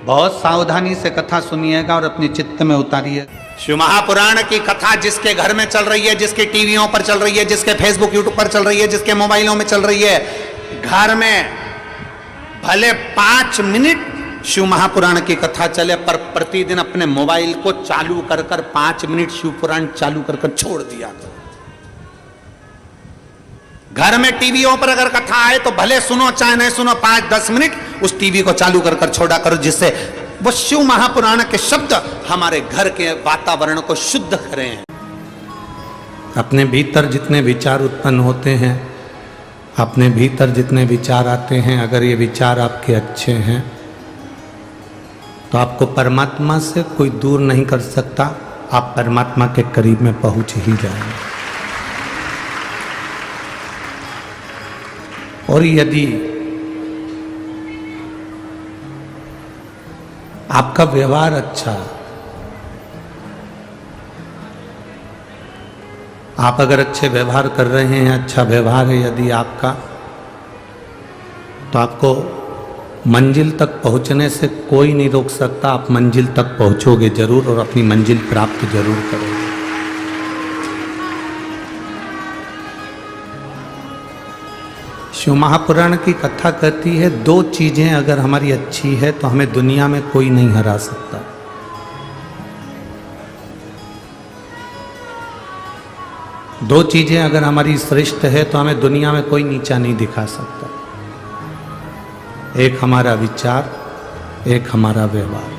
बहुत सावधानी से कथा सुनिएगा और अपने चित्त में उतारिए। शिव महापुराण की कथा जिसके घर में चल रही है, जिसके टीवियों पर चल रही है, जिसके फेसबुक यूट्यूब पर चल रही है, जिसके मोबाइलों में चल रही है, घर में भले 5 मिनट शिव महापुराण की कथा चले, पर प्रतिदिन अपने मोबाइल को चालू कर 5 मिनट शिव पुराण चालू कर छोड़ दिया करो। घर में टीवियों पर अगर कथा आए तो भले सुनो चाहे नहीं सुनो, 5-10 मिनट उस टीवी को चालू कर छोड़ा करो, जिससे वो शिव महापुराण के शब्द हमारे घर के वातावरण को शुद्ध करें। अपने भीतर जितने विचार उत्पन्न होते हैं, अपने भीतर जितने विचार आते हैं, अगर ये विचार आपके अच्छे हैं तो आपको परमात्मा से कोई दूर नहीं कर सकता, आप परमात्मा के करीब में पहुंच ही जाएंगे। और यदि आपका व्यवहार अच्छा, आप अगर अच्छे व्यवहार कर रहे हैं, अच्छा व्यवहार है यदि आपका, तो आपको मंजिल तक पहुंचने से कोई नहीं रोक सकता। आप मंजिल तक पहुंचोगे जरूर और अपनी मंजिल प्राप्त जरूर करोगे। शिव महापुराण की कथा कहती है 2 चीजें अगर हमारी अच्छी है तो हमें दुनिया में कोई नहीं हरा सकता। दो चीजें अगर हमारी श्रेष्ठ है तो हमें दुनिया में कोई नीचा नहीं दिखा सकता। एक हमारा विचार, एक हमारा व्यवहार।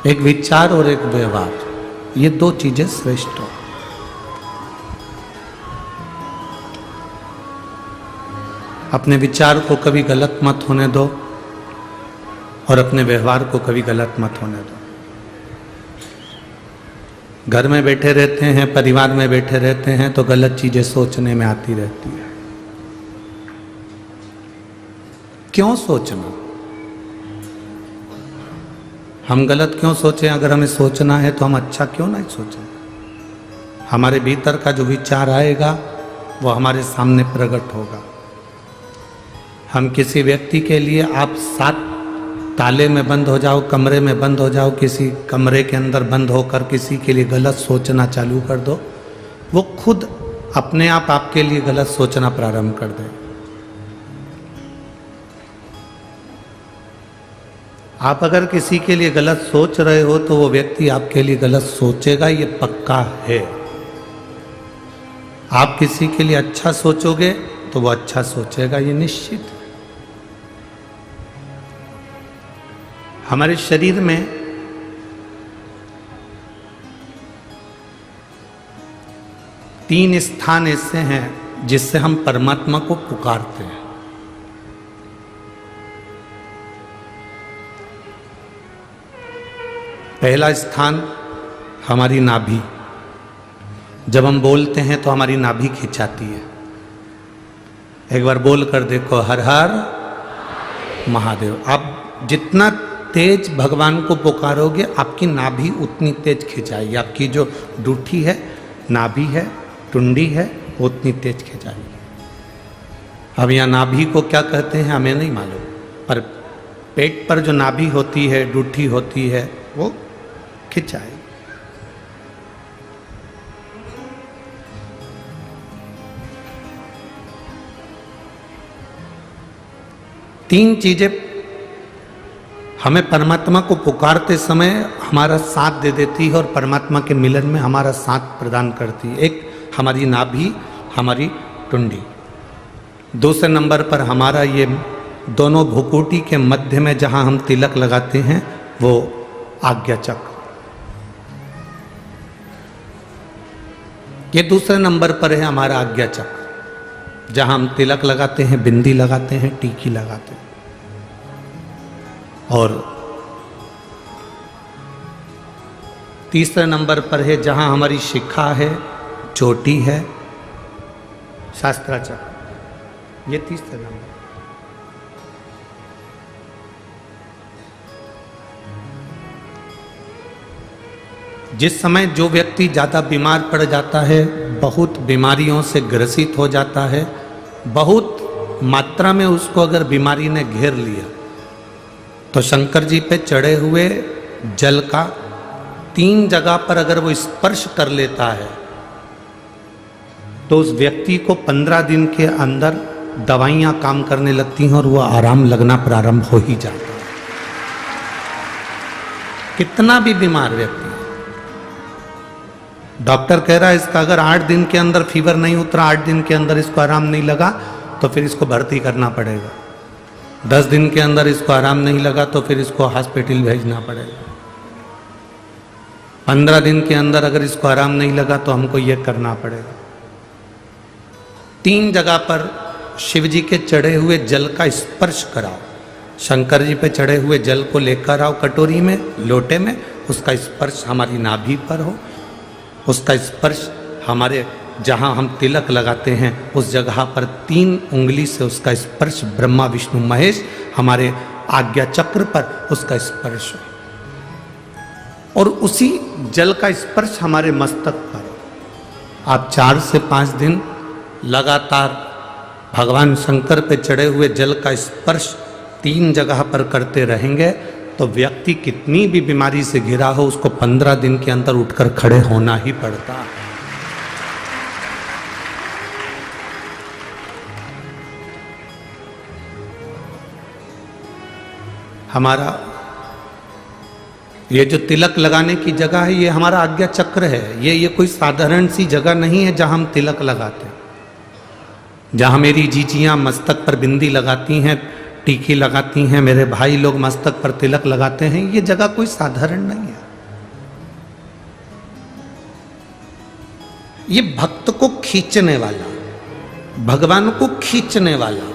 एक विचार और एक व्यवहार, ये 2 चीजें श्रेष्ठ हो। अपने विचार को कभी गलत मत होने दो और अपने व्यवहार को कभी गलत मत होने दो। घर में बैठे रहते हैं, परिवार में बैठे रहते हैं तो गलत चीजें सोचने में आती रहती है। क्यों सोचना? हम गलत क्यों सोचें? अगर हमें सोचना है तो हम अच्छा क्यों नहीं सोचें? हमारे भीतर का जो विचार आएगा वो हमारे सामने प्रकट होगा। हम किसी व्यक्ति के लिए, आप 7 ताले में बंद हो जाओ, कमरे में बंद हो जाओ, किसी कमरे के अंदर बंद होकर किसी के लिए गलत सोचना चालू कर दो, वो खुद अपने आप आपके लिए गलत सोचना प्रारंभ कर दे। आप अगर किसी के लिए गलत सोच रहे हो तो वो व्यक्ति आपके लिए गलत सोचेगा, ये पक्का है। आप किसी के लिए अच्छा सोचोगे तो वो अच्छा सोचेगा, ये निश्चित है। हमारे शरीर में तीन स्थान ऐसे हैं जिससे हम परमात्मा को पुकारते हैं। पहला स्थान हमारी नाभि। जब हम बोलते हैं तो हमारी नाभि खिंचाती है। एक बार बोल कर देखो, हर हर महादेव। आप जितना तेज भगवान को पुकारोगे आपकी नाभि उतनी तेज खिंचाएगी। आपकी जो डूठी है, नाभि है, टुंडी है, उतनी तेज खिंचाएगी। अब यहाँ नाभि को क्या कहते हैं हमें नहीं मालूम, पर पेट पर जो नाभि होती है, डूठी होती है, वो खिंचाएगी। तीन चीजें हमें परमात्मा को पुकारते समय हमारा साथ दे देती है और परमात्मा के मिलन में हमारा साथ प्रदान करती है। एक हमारी नाभि, हमारी टुंडी। दूसरे नंबर पर हमारा ये दोनों भुकुटी के मध्य में जहां हम तिलक लगाते हैं वो आज्ञा चक्र। ये दूसरे नंबर पर है हमारा आज्ञा चक्र, जहां हम तिलक लगाते हैं, बिंदी लगाते हैं, टीकी लगाते हैं। और तीसरे नंबर पर है जहां हमारी शिखा है, चोटी है, शास्त्राचक्र। ये तीसरे नंबर। जिस समय जो व्यक्ति ज़्यादा बीमार पड़ जाता है, बहुत बीमारियों से ग्रसित हो जाता है, बहुत मात्रा में उसको अगर बीमारी ने घेर लिया तो शंकर जी पे चढ़े हुए जल का 3 जगह पर अगर वो स्पर्श कर लेता है तो उस व्यक्ति को 15 दिन के अंदर दवाइयां काम करने लगती हैं और वो आराम लगना प्रारंभ हो ही जाता है। कितना भी बीमार व्यक्ति, डॉक्टर कह रहा है इसका अगर 8 दिन के अंदर फीवर नहीं उतरा, 8 दिन के अंदर इसको आराम नहीं लगा तो फिर इसको भर्ती करना पड़ेगा। 10 दिन के अंदर इसको आराम नहीं लगा तो फिर इसको हॉस्पिटल भेजना पड़ेगा। 15 दिन के अंदर अगर इसको आराम नहीं लगा तो हमको ये करना पड़ेगा। 3 जगह पर शिव जी के चढ़े हुए जल का स्पर्श कराओ। शंकर जी पे चढ़े हुए जल को लेकर आओ कटोरी में, लोटे में, उसका स्पर्श हमारी नाभि पर हो, उसका स्पर्श हमारे जहाँ हम तिलक लगाते हैं उस जगह पर 3 उंगली से उसका स्पर्श, ब्रह्मा विष्णु महेश हमारे आज्ञा चक्र पर उसका स्पर्श हो और उसी जल का स्पर्श हमारे मस्तक पर। आप 4 से 5 दिन लगातार भगवान शंकर पे चढ़े हुए जल का स्पर्श 3 जगह पर करते रहेंगे तो व्यक्ति कितनी भी बीमारी से घिरा हो उसको 15 दिन के अंदर उठकर खड़े होना ही पड़ता है। हमारा ये जो तिलक लगाने की जगह है ये हमारा आज्ञा चक्र है। ये कोई साधारण सी जगह नहीं है जहां हम तिलक लगाते हैं। जहां मेरी जीजियां मस्तक पर बिंदी लगाती हैं, टीकी लगाती हैं, मेरे भाई लोग मस्तक पर तिलक लगाते हैं, ये जगह कोई साधारण नहीं है। ये भक्त को खींचने वाला, भगवान को खींचने वाला,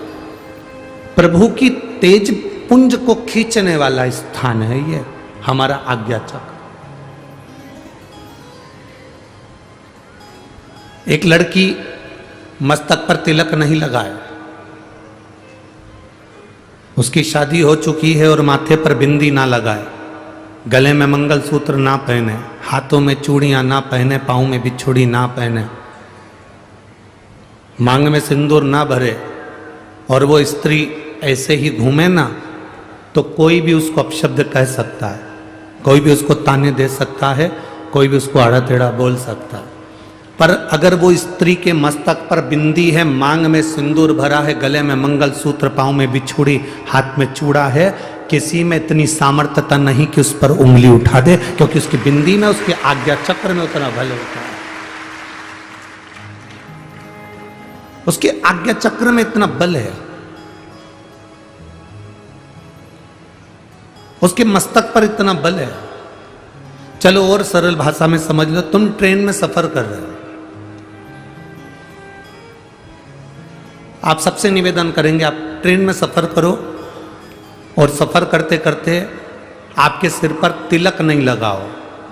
प्रभु की तेज पुंज को खींचने वाला स्थान है ये हमारा आज्ञा चक्र। एक लड़की मस्तक पर तिलक नहीं लगाए, उसकी शादी हो चुकी है और माथे पर बिंदी ना लगाए, गले में मंगलसूत्र ना पहने, हाथों में चूड़ियां ना पहने, पाँव में बिछुड़ी ना पहने, मांग में सिंदूर ना भरे और वो स्त्री ऐसे ही घूमे ना तो कोई भी उसको अपशब्द कह सकता है, कोई भी उसको ताने दे सकता है, कोई भी उसको आड़ा टेढ़ा बोल सकता है। पर अगर वो स्त्री के मस्तक पर बिंदी है, मांग में सिंदूर भरा है, गले में मंगलसूत्र, पाँव में बिछुड़ी, हाथ में चूड़ा है, किसी में इतनी सामर्थ्यता नहीं कि उस पर उंगली उठा दे, क्योंकि उसकी बिंदी में, उसके आज्ञा चक्र में उतना बल होता है, उसके आज्ञा चक्र में इतना बल है, उसके मस्तक पर इतना बल है। चलो और सरल भाषा में समझ लो, तुम ट्रेन में सफर कर रहे हो, आप सबसे निवेदन करेंगे आप ट्रेन में सफर करो और सफर करते करते आपके सिर पर तिलक नहीं लगाओ,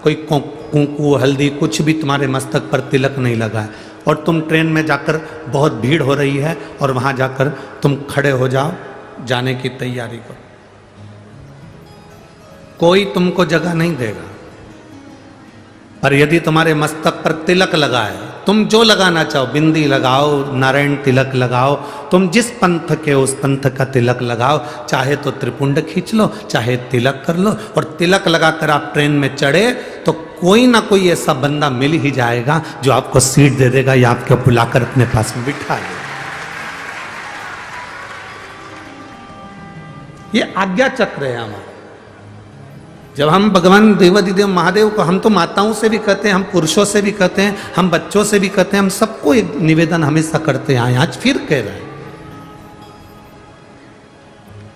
कोई कुंकू हल्दी कुछ भी तुम्हारे मस्तक पर तिलक नहीं लगाए और तुम ट्रेन में जाकर बहुत भीड़ हो रही है और वहां जाकर तुम खड़े हो जाओ, जाने की तैयारी करो, कोई तुमको जगह नहीं देगा। पर यदि तुम्हारे मस्तक पर तिलक लगाए, तुम जो लगाना चाहो, बिंदी लगाओ, नारायण तिलक लगाओ, तुम जिस पंथ के उस पंथ का तिलक लगाओ, चाहे तो त्रिपुंड खींच लो, चाहे तिलक कर लो, और तिलक लगाकर आप ट्रेन में चढ़े तो कोई ना कोई ऐसा बंदा मिल ही जाएगा जो आपको सीट दे देगा या आपको बुलाकर अपने पास में बिठा देगा। ये आज्ञा चक्र है हमारा। जब हम भगवान देवाधिदेव महादेव को, हम तो माताओं से भी कहते हैं, हम पुरुषों से भी कहते हैं, हम बच्चों से भी कहते हैं, हम सबको एक निवेदन हमेशा करते आए, आज फिर कह रहे हैं।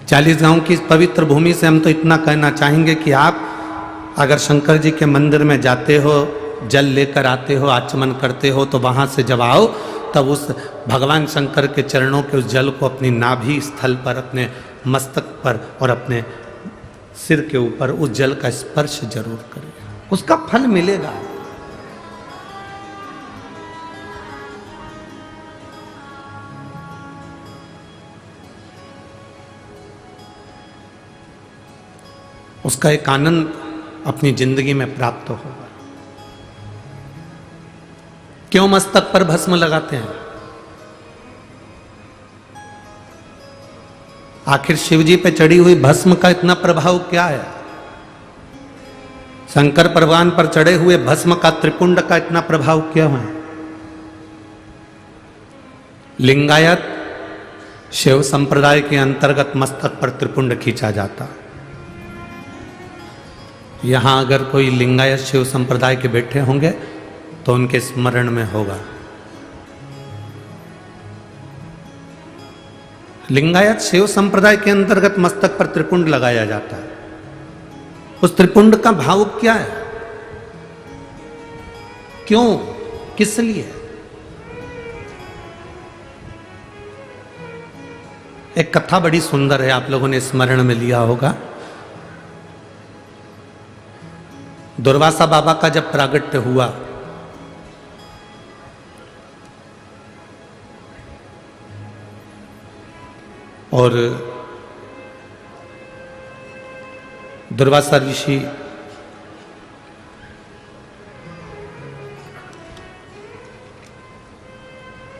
40 गांव की पवित्र भूमि से हम तो इतना कहना चाहेंगे कि आप अगर शंकर जी के मंदिर में जाते हो, जल लेकर आते हो, आचमन करते हो, तो वहां से जब आओ तब उस भगवान शंकर के चरणों के उस जल को अपनी नाभि स्थल पर, अपने मस्तक पर और अपने सिर के ऊपर उस जल का स्पर्श जरूर करें, उसका फल मिलेगा। उसका एक आनंद अपनी जिंदगी में प्राप्त होगा। क्यों मस्तक पर भस्म लगाते हैं? आखिर शिव जी पे चढ़ी हुई भस्म का इतना प्रभाव क्या है? शंकर भगवान पर चढ़े हुए भस्म का, त्रिपुंड का इतना प्रभाव क्या है? लिंगायत शिव संप्रदाय के अंतर्गत मस्तक पर त्रिपुंड खींचा जाता। यहां अगर कोई लिंगायत शिव संप्रदाय के बैठे होंगे तो उनके स्मरण में होगा। लिंगायत शिव संप्रदाय के अंतर्गत मस्तक पर त्रिपुंड लगाया जाता है। उस त्रिपुंड का भाव क्या है? क्यों, किस लिए? एक कथा बड़ी सुंदर है, आप लोगों ने स्मरण में लिया होगा। दुर्वासा बाबा का जब प्रागट्य हुआ और दुर्वासा ऋषि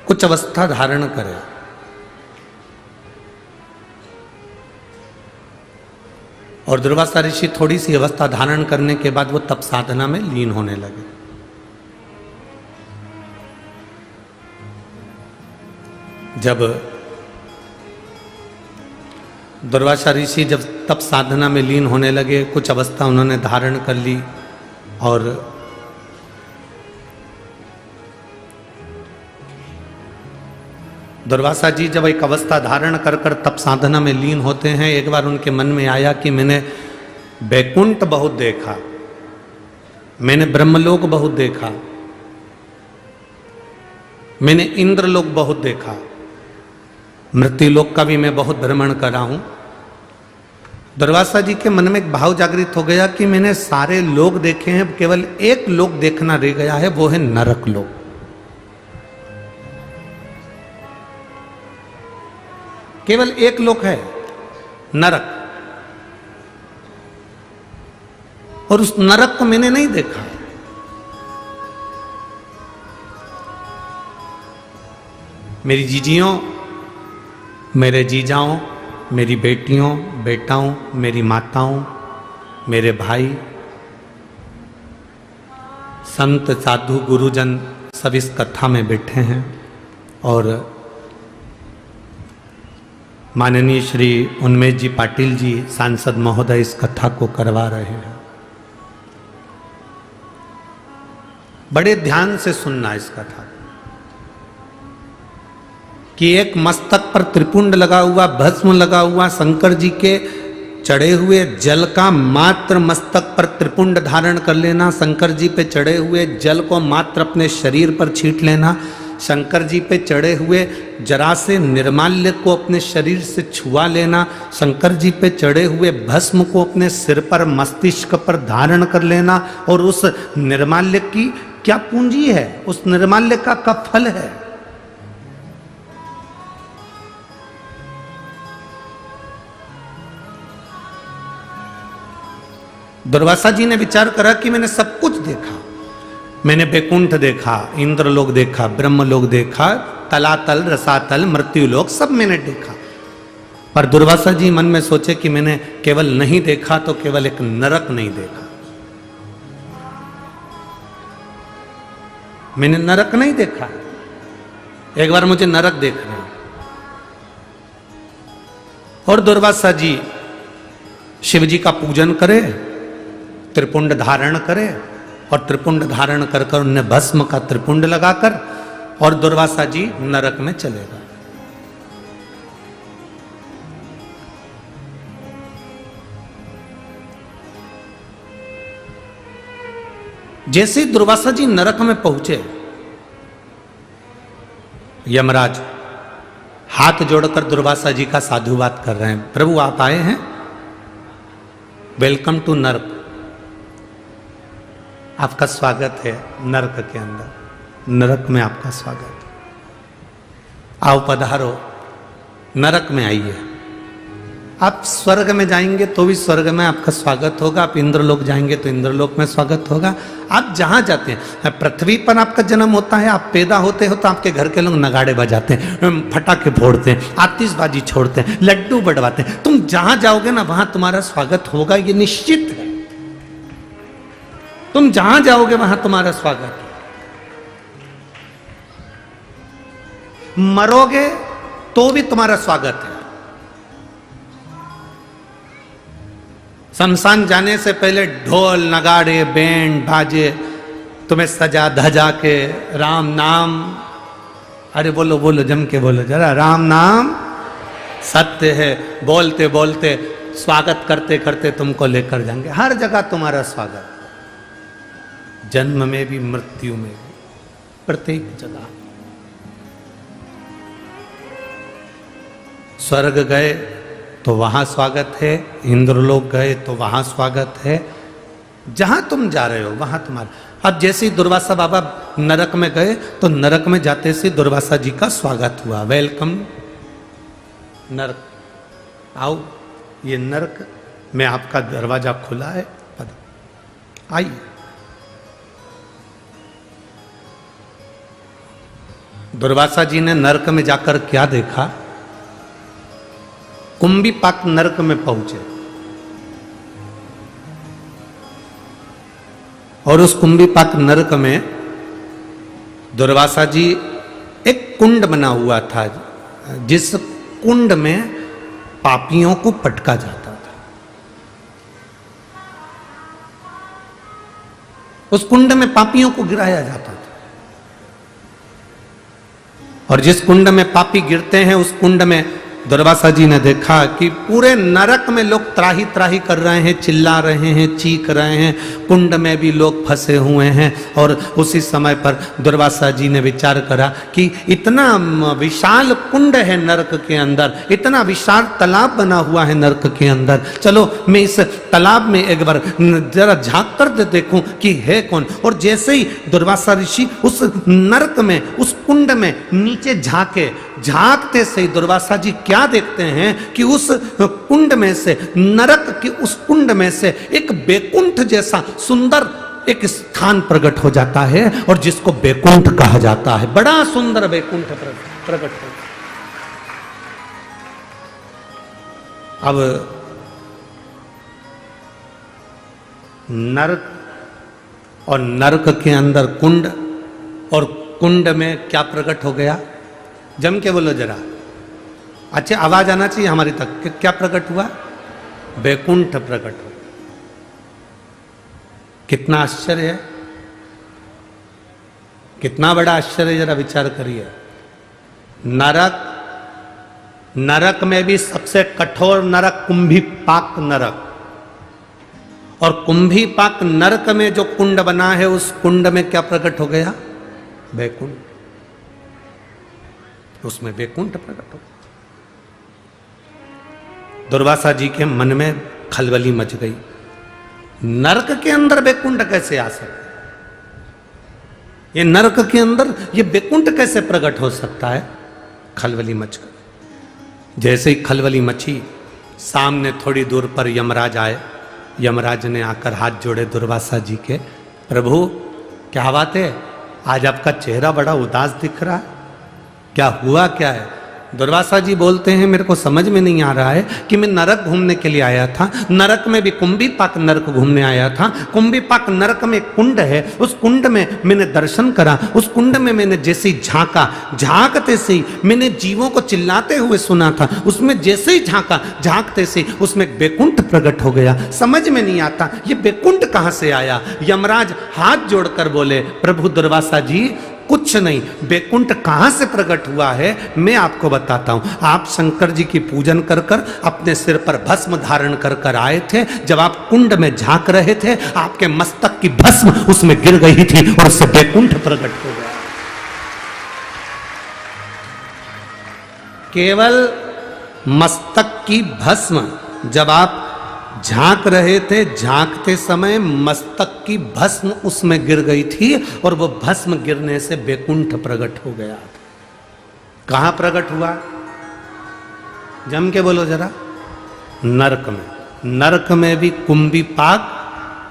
कुछ अवस्था धारण करे और दुर्वासा ऋषि थोड़ी सी अवस्था धारण करने के बाद वो तप साधना में लीन होने लगे। जब दुर्वासा ऋषि जब तप साधना में लीन होने लगे, कुछ अवस्था उन्होंने धारण कर ली और दुर्वासा जी जब एक अवस्था धारण कर कर तप साधना में लीन होते हैं, एक बार उनके मन में आया कि मैंने बैकुंठ बहुत देखा, मैंने ब्रह्मलोक बहुत देखा, मैंने इंद्रलोक बहुत देखा, मृत्युलोक का भी मैं बहुत भ्रमण कर रहा हूं। दुर्वासा जी के मन में एक भाव जागृत हो गया कि मैंने सारे लोक देखे हैं, केवल एक लोक देखना रह गया है, वो है नरक लोक। केवल एक लोक है, नरक, और उस नरक को मैंने नहीं देखा। मेरी जीजियों, मेरे जीजाओं, मेरी बेटियों, बेटाओं, मेरी माताओं, मेरे भाई, संत साधु गुरुजन सब इस कथा में बैठे हैं और माननीय श्री उन्मेष जी पाटिल जी सांसद महोदय इस कथा को करवा रहे हैं। बड़े ध्यान से सुनना इस कथा कि एक मस्तक पर त्रिपुंड लगा हुआ, भस्म लगा हुआ, शंकर जी के चढ़े हुए जल का मात्र मस्तक पर त्रिपुंड धारण कर लेना, शंकर जी पे चढ़े हुए जल को मात्र अपने शरीर पर छींट लेना, शंकर जी पे चढ़े हुए जरा से निर्माल्य को अपने शरीर से छुआ लेना, शंकर जी पे चढ़े हुए भस्म को अपने सिर पर, मस्तिष्क पर धारण कर लेना, और उस निर्माल्य की क्या पूंजी है, उस निर्माल्य का फल है। दुर्वासा जी ने विचार करा कि मैंने सब कुछ देखा, मैंने बैकुंठ देखा, इंद्रलोक देखा, ब्रह्मलोक देखा, तलातल, रसातल, मृत्युलोक सब मैंने देखा। पर दुर्वासा जी मन में सोचे कि मैंने केवल नहीं देखा तो केवल एक नरक नहीं देखा, मैंने नरक नहीं देखा, एक बार मुझे नरक देखना है। और दुर्वासा जी शिव जी का पूजन करे, त्रिपुंड धारण करे, और त्रिपुंड धारण कर कर उन्हें भस्म का त्रिपुंड लगाकर और दुर्वासा जी नरक में चले गए। जैसे दुर्वासा जी नरक में पहुंचे, यमराज हाथ जोड़कर दुर्वासा जी का साधुवाद कर रहे हैं, प्रभु आप आए हैं, वेलकम टू नरक, आपका स्वागत है नरक के अंदर, नरक में आपका स्वागत, आओ पधारो, नरक में आइए। आप स्वर्ग में जाएंगे तो भी स्वर्ग में आपका स्वागत होगा, आप इंद्रलोक जाएंगे तो इंद्रलोक में स्वागत होगा। आप जहां जाते हैं, पृथ्वी पर आपका जन्म होता है, आप पैदा होते हो तो आपके घर के लोग नगाड़े बजाते हैं, फटाके फोड़ते हैं, आतिशबाजी छोड़ते हैं, लड्डू बंटवाते हैं। तुम जहां जाओगे ना वहां तुम्हारा स्वागत होगा, ये निश्चित है। तुम जहां जाओगे वहां तुम्हारा स्वागत है। मरोगे तो भी तुम्हारा स्वागत है। शमशान जाने से पहले ढोल नगाड़े बैंड बाजे तुम्हें सजा धजा के राम नाम, अरे बोलो बोलो जम के बोलो जरा, राम नाम सत्य है, बोलते बोलते स्वागत करते करते तुमको लेकर जाएंगे। हर जगह तुम्हारा स्वागत, जन्म में भी मृत्यु में भी, प्रत्येक जगह। स्वर्ग गए तो वहां स्वागत है, इंद्रलोक गए तो वहां स्वागत है। जहां तुम जा रहे हो वहां तुम्हारा। अब जैसे ही दुर्वासा बाबा नरक में गए तो नरक में जाते से दुर्वासा जी का स्वागत हुआ, वेलकम नरक, आओ ये नरक में आपका दरवाजा खुला है, आइए। दुर्वासा जी ने नरक में जाकर क्या देखा? कुंभीपाक नरक में पहुंचे और उस कुंभीपाक नरक में दुर्वासा जी, एक कुंड बना हुआ था जिस कुंड में पापियों को पटका जाता था। उस कुंड में पापियों को गिराया जाता था और जिस कुंड में पापी गिरते हैं उस कुंड में दुर्वासा जी ने देखा कि पूरे नरक में लोग त्राही त्राही कर रहे हैं, चिल्ला रहे हैं, चीख रहे हैं, कुंड में भी लोग फंसे हुए हैं। और उसी समय पर दुर्वासा जी ने विचार करा कि इतना विशाल कुंड है नरक के अंदर, इतना विशाल तालाब बना हुआ है नरक के अंदर, चलो मैं इस तालाब में एक बार जरा झांक कर देखूं कि है कौन। और जैसे ही दुर्वासा ऋषि उस नरक में, उस कुंड में नीचे झांके, झांकते से दुर्वासा जी क्या देखते हैं कि उस कुंड में से, नरक की उस कुंड में से एक बैकुंठ जैसा सुंदर एक स्थान प्रकट हो जाता है और जिसको बैकुंठ कहा जाता है। बड़ा सुंदर बैकुंठ प्रकट हो। अब नरक और नरक के अंदर कुंड, और कुंड में क्या प्रकट हो गया? जम के बोलो जरा, अच्छे आवाज आना चाहिए हमारी तक कि क्या प्रकट हुआ? बैकुंठ प्रकट हुआ। कितना आश्चर्य है, कितना बड़ा आश्चर्य, जरा विचार करिए। नरक, नरक में भी सबसे कठोर नरक कुंभीपाक नरक, और कुंभीपाक नरक में जो कुंड बना है उस कुंड में क्या प्रकट हो गया? बैकुंठ। उसमें बैकुंठ प्रकट हो। दुर्वासा जी के मन में खलबली मच गई, नरक के अंदर बैकुंठ कैसे आ सकता है? ये नरक के अंदर ये बैकुंठ कैसे प्रकट हो सकता है? खलबली मच गई। जैसे ही खलबली मची, सामने थोड़ी दूर पर यमराज आए। यमराज ने आकर हाथ जोड़े दुर्वासा जी के, प्रभु क्या बात है, आज आपका चेहरा बड़ा उदास दिख रहा है, क्या हुआ क्या है? दुर्वासा जी बोलते हैं, मेरे को समझ में नहीं आ रहा है कि मैं नरक घूमने के लिए आया था, नरक में भी कुंभीपाक नरक घूमने आया था। कुंभीपाक नरक में कुंड है, उस कुंड में मैंने दर्शन करा, उस कुंड में मैंने जैसे ही झांका, झांकते से ही मैंने जीवों को चिल्लाते हुए सुना था, उसमें जैसे ही झांका, झांकते से उसमें बैकुंठ प्रकट हो गया। समझ में नहीं आता ये बैकुंठ कहां से आया। यमराज हाथ जोड़कर बोले, प्रभु दुर्वासा जी कुछ नहीं, बैकुंठ कहां से प्रकट हुआ है मैं आपको बताता हूं। आप शंकर जी की पूजन कर कर अपने सिर पर भस्म धारण कर कर आए थे। जब आप कुंड में झांक रहे थे, आपके मस्तक की भस्म उसमें गिर गई थी और उससे बैकुंठ प्रकट हो गया। केवल मस्तक की भस्म, जब आप झांक रहे थे, झांकते समय मस्तक की भस्म उसमें गिर गई थी और वो भस्म गिरने से बैकुंठ प्रकट हो गया। कहां प्रकट हुआ? जम के बोलो जरा। नरक में, नरक में भी कुंभी पाक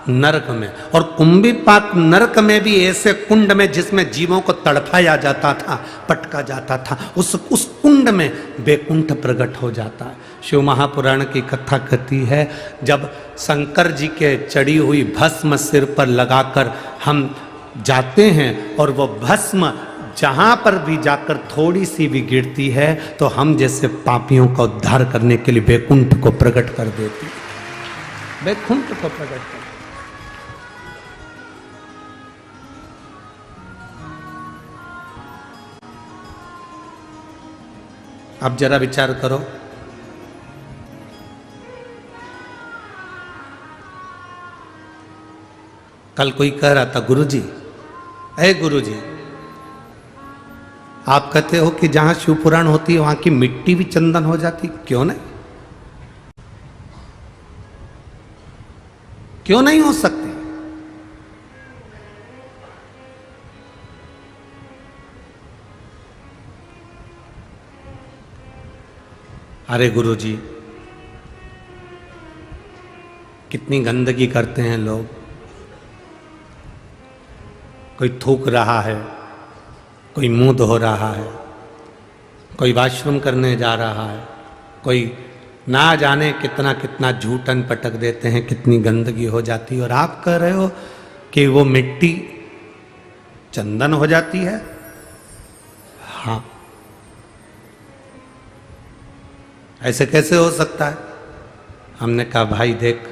नरक में, और कुंभी पाक नरक में भी ऐसे कुंड में जिसमें जीवों को तड़पाया जाता था, पटका जाता था, उस कुंड में बैकुंठ प्रकट हो जाता है। शिव महापुराण की कथा कहती है, जब शंकर जी के चढ़ी हुई भस्म सिर पर लगाकर हम जाते हैं और वो भस्म जहाँ पर भी जाकर थोड़ी सी भी गिरती है तो हम जैसे पापियों का उद्धार करने के लिए बैकुंठ को प्रकट कर देती है, बैकुंठ को प्रकट कर। अब जरा विचार करो, कल कोई कह रहा था, गुरुजी, अरे गुरुजी, आप कहते हो कि जहां शिव पुराण होती है वहां की मिट्टी भी चंदन हो जाती, क्यों नहीं? क्यों नहीं हो सकती? अरे गुरुजी, कितनी गंदगी करते हैं लोग, कोई थूक रहा है, कोई मुंह धो रहा है, कोई वॉशरूम करने जा रहा है, कोई ना जाने कितना कितना झूठन पटक देते हैं, कितनी गंदगी हो जाती है, और आप कह रहे हो कि वो मिट्टी चंदन हो जाती है। हाँ, ऐसे कैसे हो सकता है? हमने कहा भाई देख,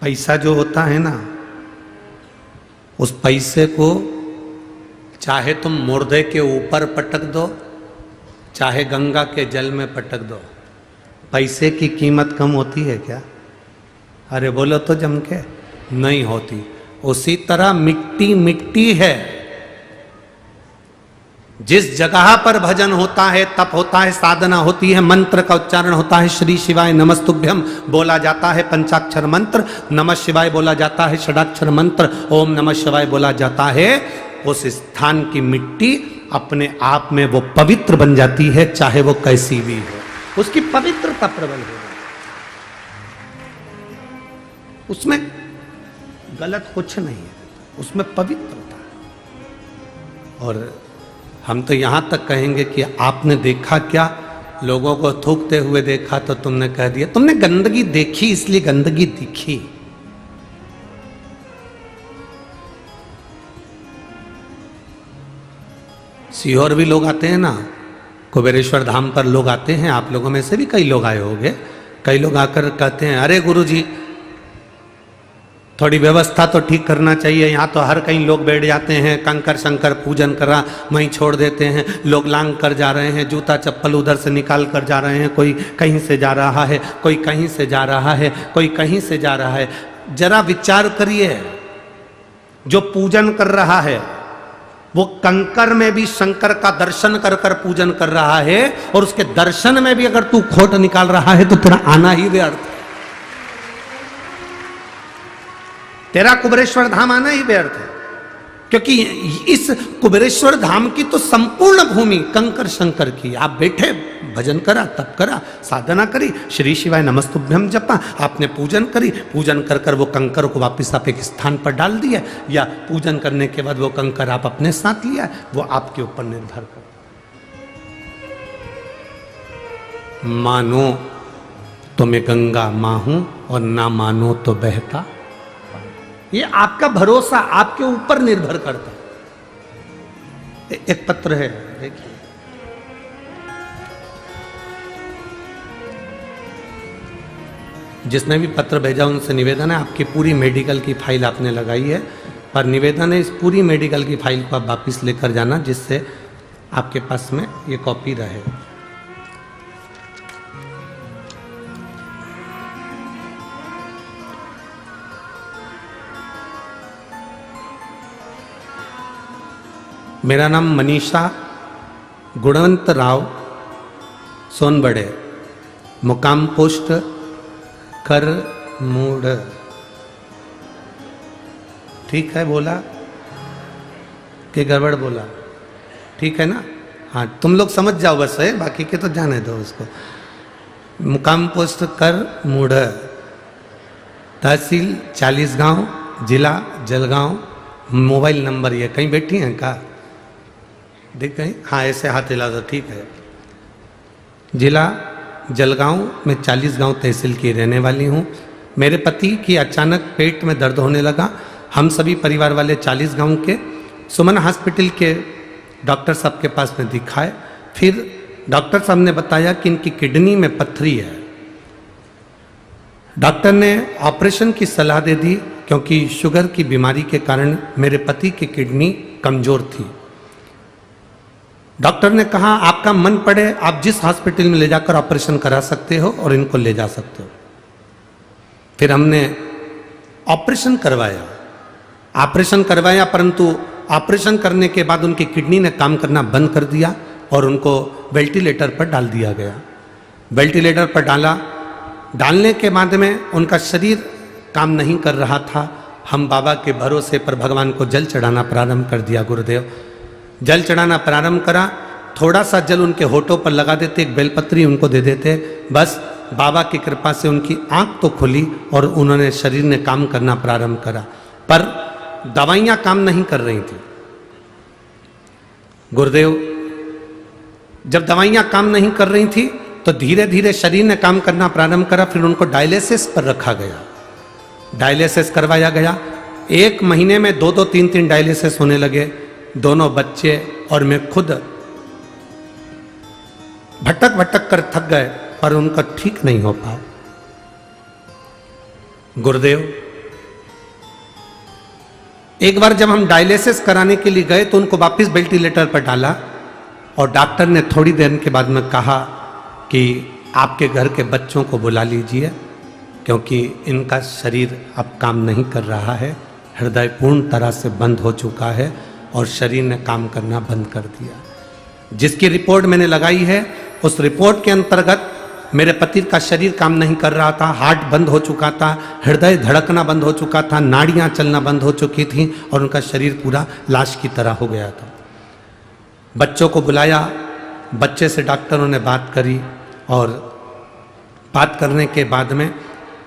पैसा जो होता है ना, उस पैसे को चाहे तुम मुर्दे के ऊपर पटक दो, चाहे गंगा के जल में पटक दो, पैसे की कीमत कम होती है क्या? अरे बोलो तो जम के, नहीं होती। उसी तरह मिट्टी मिट्टी है। जिस जगह पर भजन होता है, तप होता है, साधना होती है, मंत्र का उच्चारण होता है, श्री शिवाय नमस्तुभ्यम बोला जाता है, पंचाक्षर मंत्र, नमः शिवाय बोला जाता है, षडाक्षर मंत्र, ओम नमः शिवाय बोला जाता है, उस स्थान की मिट्टी अपने आप में वो पवित्र बन जाती है, चाहे वो कैसी भी हो, उसकी पवित्रता प्रबल हो, उसमें गलत कुछ नहीं है, उसमें पवित्रता है। और हम तो यहां तक कहेंगे कि आपने देखा क्या? लोगों को थूकते हुए देखा तो तुमने कह दिया, तुमने गंदगी देखी इसलिए गंदगी दिखी। सीहोर भी लोग आते हैं ना, कुबेरेश्वर धाम पर लोग आते हैं, आप लोगों में से भी कई लोग आए होंगे। कई लोग आकर कहते हैं, अरे गुरुजी थोड़ी व्यवस्था तो ठीक करना चाहिए, यहाँ तो हर कहीं लोग बैठ जाते हैं, कंकर शंकर पूजन करा वहीं छोड़ देते हैं, लोग लांग कर जा रहे हैं, जूता चप्पल उधर से निकाल कर जा रहे हैं, कोई कहीं से जा रहा है, कोई कहीं से जा रहा है, कोई कहीं से जा रहा है। जरा विचार करिए, जो पूजन कर रहा है वो कंकर में भी शंकर का दर्शन कर कर पूजन कर रहा है, और उसके दर्शन में भी अगर तू खोट निकाल रहा है तो तेरा आना ही व्यर्थ है, तेरा कुबेरेश्वर धाम आना ही व्यर्थ है। क्योंकि इस कुबेरेश्वर धाम की तो संपूर्ण भूमि कंकर शंकर की। आप बैठे, भजन करा, तप करा, साधना करी, श्री शिवाय नमस्तुभ्यम जपा, आपने पूजन करी, पूजन कर कर वो कंकर को वापिस आप एक स्थान पर डाल दिया, या पूजन करने के बाद वो कंकर आप अपने साथ लिया, वो आपके ऊपर निर्भर कर। मानो तो मैं गंगा मां हूं और ना मानो तो बहता, ये आपका भरोसा आपके ऊपर निर्भर करता है। एक पत्र है, देखिए, जिसने भी पत्र भेजा उनसे निवेदन है, आपकी पूरी मेडिकल की फाइल आपने लगाई है, पर निवेदन है इस पूरी मेडिकल की फाइल को आप वापिस लेकर जाना, जिससे आपके पास में ये कॉपी रहे। मेरा नाम मनीषा गुणवंत राव सोनबड़े, मुकाम पोस्ट कर मूड। ठीक है बोला? कि गड़बड़ बोला? ठीक है ना? हाँ, तुम लोग समझ जाओ बस है, बाकी के तो जाने दो उसको। मुकाम पोस्ट कर मूढ़, तहसील 40 गांव, जिला जलगांव, मोबाइल नंबर ये। कहीं बैठी हैं का? देख कहीं, हाँ ऐसे हाथ हिला दो, ठीक है। जिला जलगांव में 40 गांव तहसील की रहने वाली हूँ। मेरे पति की अचानक पेट में दर्द होने लगा। हम सभी परिवार वाले 40 गांव के सुमन हॉस्पिटल के डॉक्टर साहब के पास में दिखाए। फिर डॉक्टर साहब ने बताया कि इनकी किडनी में पत्थरी है। डॉक्टर ने ऑपरेशन की सलाह दे दी क्योंकि शुगर की बीमारी के कारण मेरे पति की किडनी कमजोर थी। डॉक्टर ने कहा आपका मन पड़े आप जिस हॉस्पिटल में ले जाकर ऑपरेशन करा सकते हो और इनको ले जा सकते हो। फिर हमने ऑपरेशन करवाया, परंतु ऑपरेशन करने के बाद उनकी किडनी ने काम करना बंद कर दिया और उनको वेंटिलेटर पर डाल दिया गया। वेंटिलेटर पर डालने के बाद में उनका शरीर काम नहीं कर रहा था। हम बाबा के भरोसे पर भगवान को जल चढ़ाना प्रारंभ कर दिया। गुरुदेव जल चढ़ाना प्रारंभ करा। थोड़ा सा जल उनके होठों पर लगा देते, एक बेलपत्री उनको दे देते, बस बाबा की कृपा से उनकी आंख तो खुली और उन्होंने शरीर ने काम करना प्रारंभ करा। पर दवाइयां काम नहीं कर रही थी। गुरुदेव जब दवाइयां काम नहीं कर रही थी तो धीरे धीरे शरीर ने काम करना प्रारंभ करा। फिर उनको डायलिसिस पर रखा गया, डायलिसिस करवाया गया। 1 महीने में 2-2, 3-3 डायलिसिस होने लगे। दोनों बच्चे और मैं खुद भटक कर थक गए, पर उनका ठीक नहीं हो पाया। गुरुदेव एक बार जब हम डायलिसिस कराने के लिए गए तो उनको वापस वेंटिलेटर पर डाला और डॉक्टर ने थोड़ी देर के बाद में कहा कि आपके घर के बच्चों को बुला लीजिए क्योंकि इनका शरीर अब काम नहीं कर रहा है, हृदय पूर्ण तरह से बंद हो चुका है और शरीर ने काम करना बंद कर दिया। जिसकी रिपोर्ट मैंने लगाई है उस रिपोर्ट के अंतर्गत मेरे पति का शरीर काम नहीं कर रहा था, हार्ट बंद हो चुका था, हृदय धड़कना बंद हो चुका था, नाड़ियां चलना बंद हो चुकी थी और उनका शरीर पूरा लाश की तरह हो गया था। बच्चों को बुलाया, बच्चे से डॉक्टरों ने बात करी और बात करने के बाद में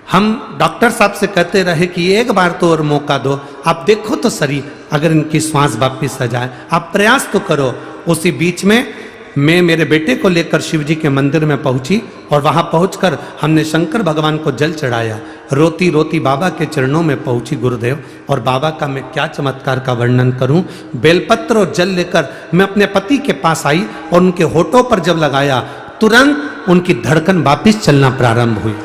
हम डॉक्टर साहब से कहते रहे कि एक बार तो और मौका दो, आप देखो तो सही अगर इनकी श्वास वापिस आ जाए, आप प्रयास तो करो। उसी बीच में मैं मेरे बेटे को लेकर शिव जी के मंदिर में पहुंची और वहां पहुंचकर हमने शंकर भगवान को जल चढ़ाया। रोती रोती बाबा के चरणों में पहुंची गुरुदेव, और बाबा का मैं क्या चमत्कार का वर्णन करूं। बेलपत्र और जल लेकर मैं अपने पति के पास आई और उनके होठों पर जब लगाया तुरंत उनकी धड़कन वापिस चलना प्रारंभ हुई।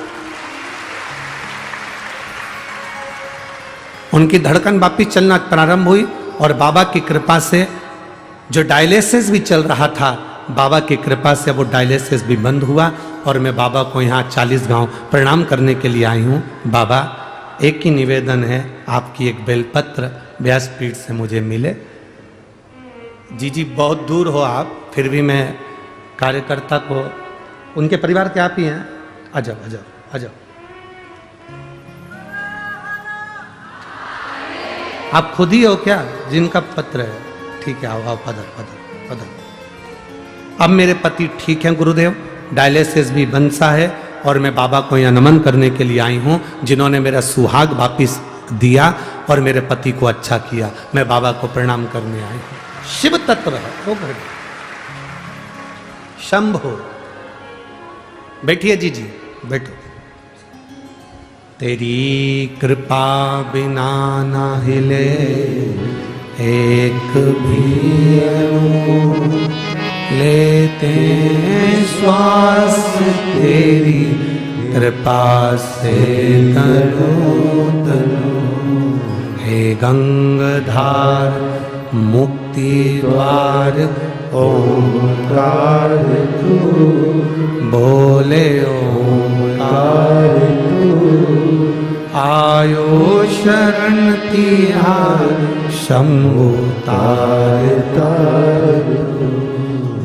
उनकी धड़कन वापिस चलना प्रारंभ हुई और बाबा की कृपा से जो डायलिसिस भी चल रहा था, बाबा की कृपा से वो डायलिसिस भी बंद हुआ और मैं बाबा को यहाँ 40 गांव प्रणाम करने के लिए आई हूँ। बाबा एक ही निवेदन है, आपकी एक बेलपत्र व्यासपीठ से मुझे मिले। जी बहुत दूर हो आप, फिर भी मैं कार्यकर्ता को, उनके परिवार के आप ही हैं, आ जाओ आ जाओ आ जाओ। आप खुद ही हो क्या जिनका पत्र है? ठीक है, आओ आओ, पधर पधर पधर। अब मेरे पति ठीक हैं गुरुदेव, डायलिसिस भी बंद सा है और मैं बाबा को यहाँ नमन करने के लिए आई हूँ, जिन्होंने मेरा सुहाग वापिस दिया और मेरे पति को अच्छा किया। मैं बाबा को प्रणाम करने आई हूँ। शिव तत्व है वो घर, शंभो। बैठिए जी बैठो। तेरी कृपा बिना ना हिले एक भी अणु, लेते श्वास तेरी कृपा से तनो तनो। हे गंगाधार मुक्ति द्वार ओंकार तू, बोले ओंकार तू। आयो शरण तिहार शंभु तार तार।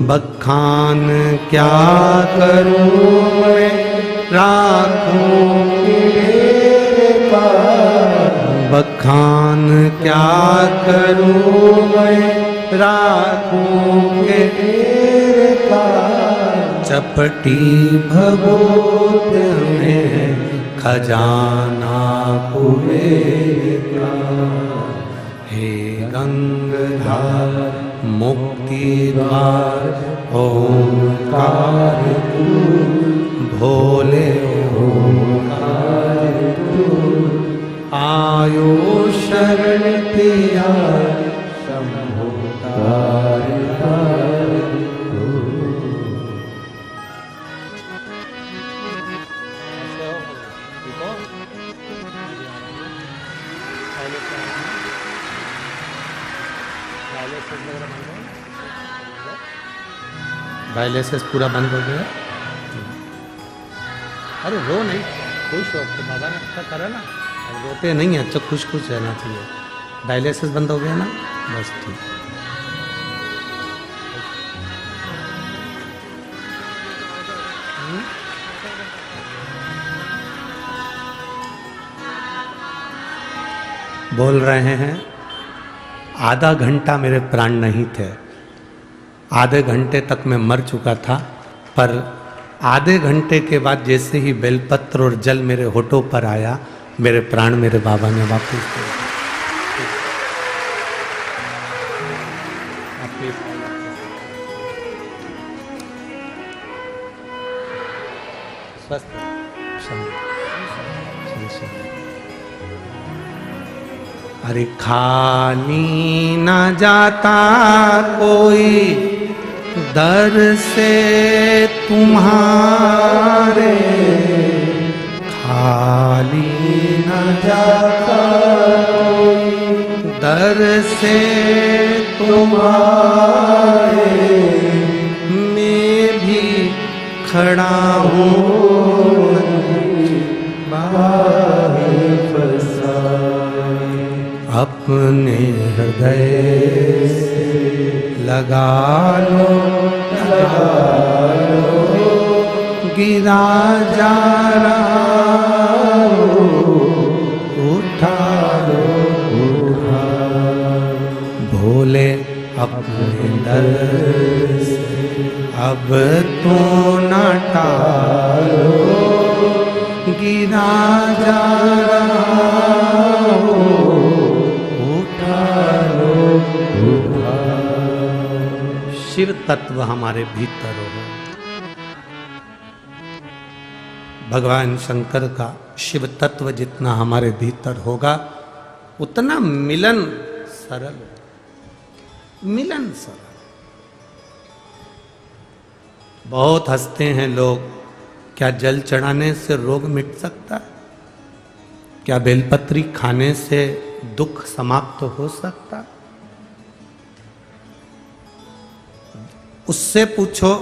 बखान क्या करूं मैं राखूं तेरे पास, बखान क्या करूं मैं राखूं के तेरे का, चपटी भभूत में खजाना कुबेर का। हे गंगाधार मुक्ति द्वार ओंकार तू, भोले ओंकार तू, आयो शरण तेरा शंभो तार तार तू। डायलिसिस पूरा बंद हो गया। अरे रो नहीं, खुश हो तो बाबा ने अच्छा करा ना, अब रोते नहीं है, अच्छा खुश खुश रहना चाहिए। डायलिसिस बंद हो गया ना, बस ठीक। बोल रहे हैं आधा घंटा मेरे प्राण नहीं थे, आधे घंटे तक मैं मर चुका था, पर आधे घंटे के बाद जैसे ही बेलपत्र और जल मेरे होठों पर आया, मेरे प्राण मेरे बाबा ने वापस दिए। स्वस्थ अरे खाली न जाता कोई दर से तुम्हारे, खाली न जाता कोई दर से तुम्हारे, मैं भी खड़ा हूँ बाहें फसाए, अपने हृदय से लगा लो गिरा जा रहा उठा लो उठा, भोले अपने दर से अब तो न टालो, गिरा जा रहा उठा लो उठा। शिव तत्व हमारे भीतर हो, भगवान शंकर का शिव तत्व जितना हमारे भीतर होगा उतना मिलन सरल, मिलन सरल। बहुत हंसते हैं लोग, क्या जल चढ़ाने से रोग मिट सकता है? क्या बेलपत्री खाने से दुख समाप्त हो सकता है? उससे पूछो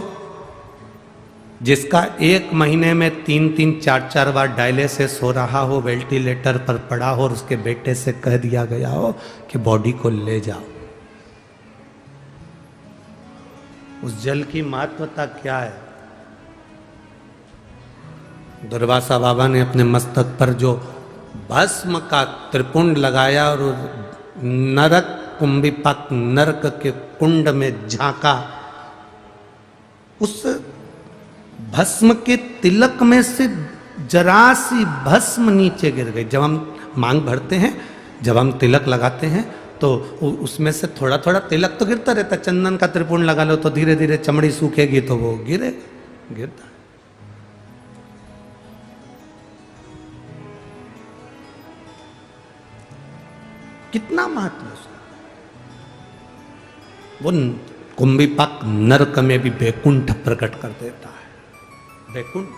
जिसका 1 महीने में 3-3, 4-4 बार डायलिसिस हो रहा हो, वेंटिलेटर पर पड़ा हो और उसके बेटे से कह दिया गया हो कि बॉडी को ले जाओ। उस जल की महत्वता क्या है? दुर्वासा बाबा ने अपने मस्तक पर जो भस्म का त्रिपुंड लगाया और नरक कुंभिपाक नरक के कुंड में झांका, उस भस्म के तिलक में से जरा सी भस्म नीचे गिर गई। जब हम मांग भरते हैं, जब हम तिलक लगाते हैं तो उसमें से थोड़ा थोड़ा तिलक तो गिरता रहता। चंदन का त्रिपुंड लगा लो तो धीरे धीरे चमड़ी सूखेगी तो वो गिरेगा, गिरता है। कितना महत्व है। वो कुंभिपाक नरक में भी बैकुंठ प्रकट कर देता है। बैकुंठ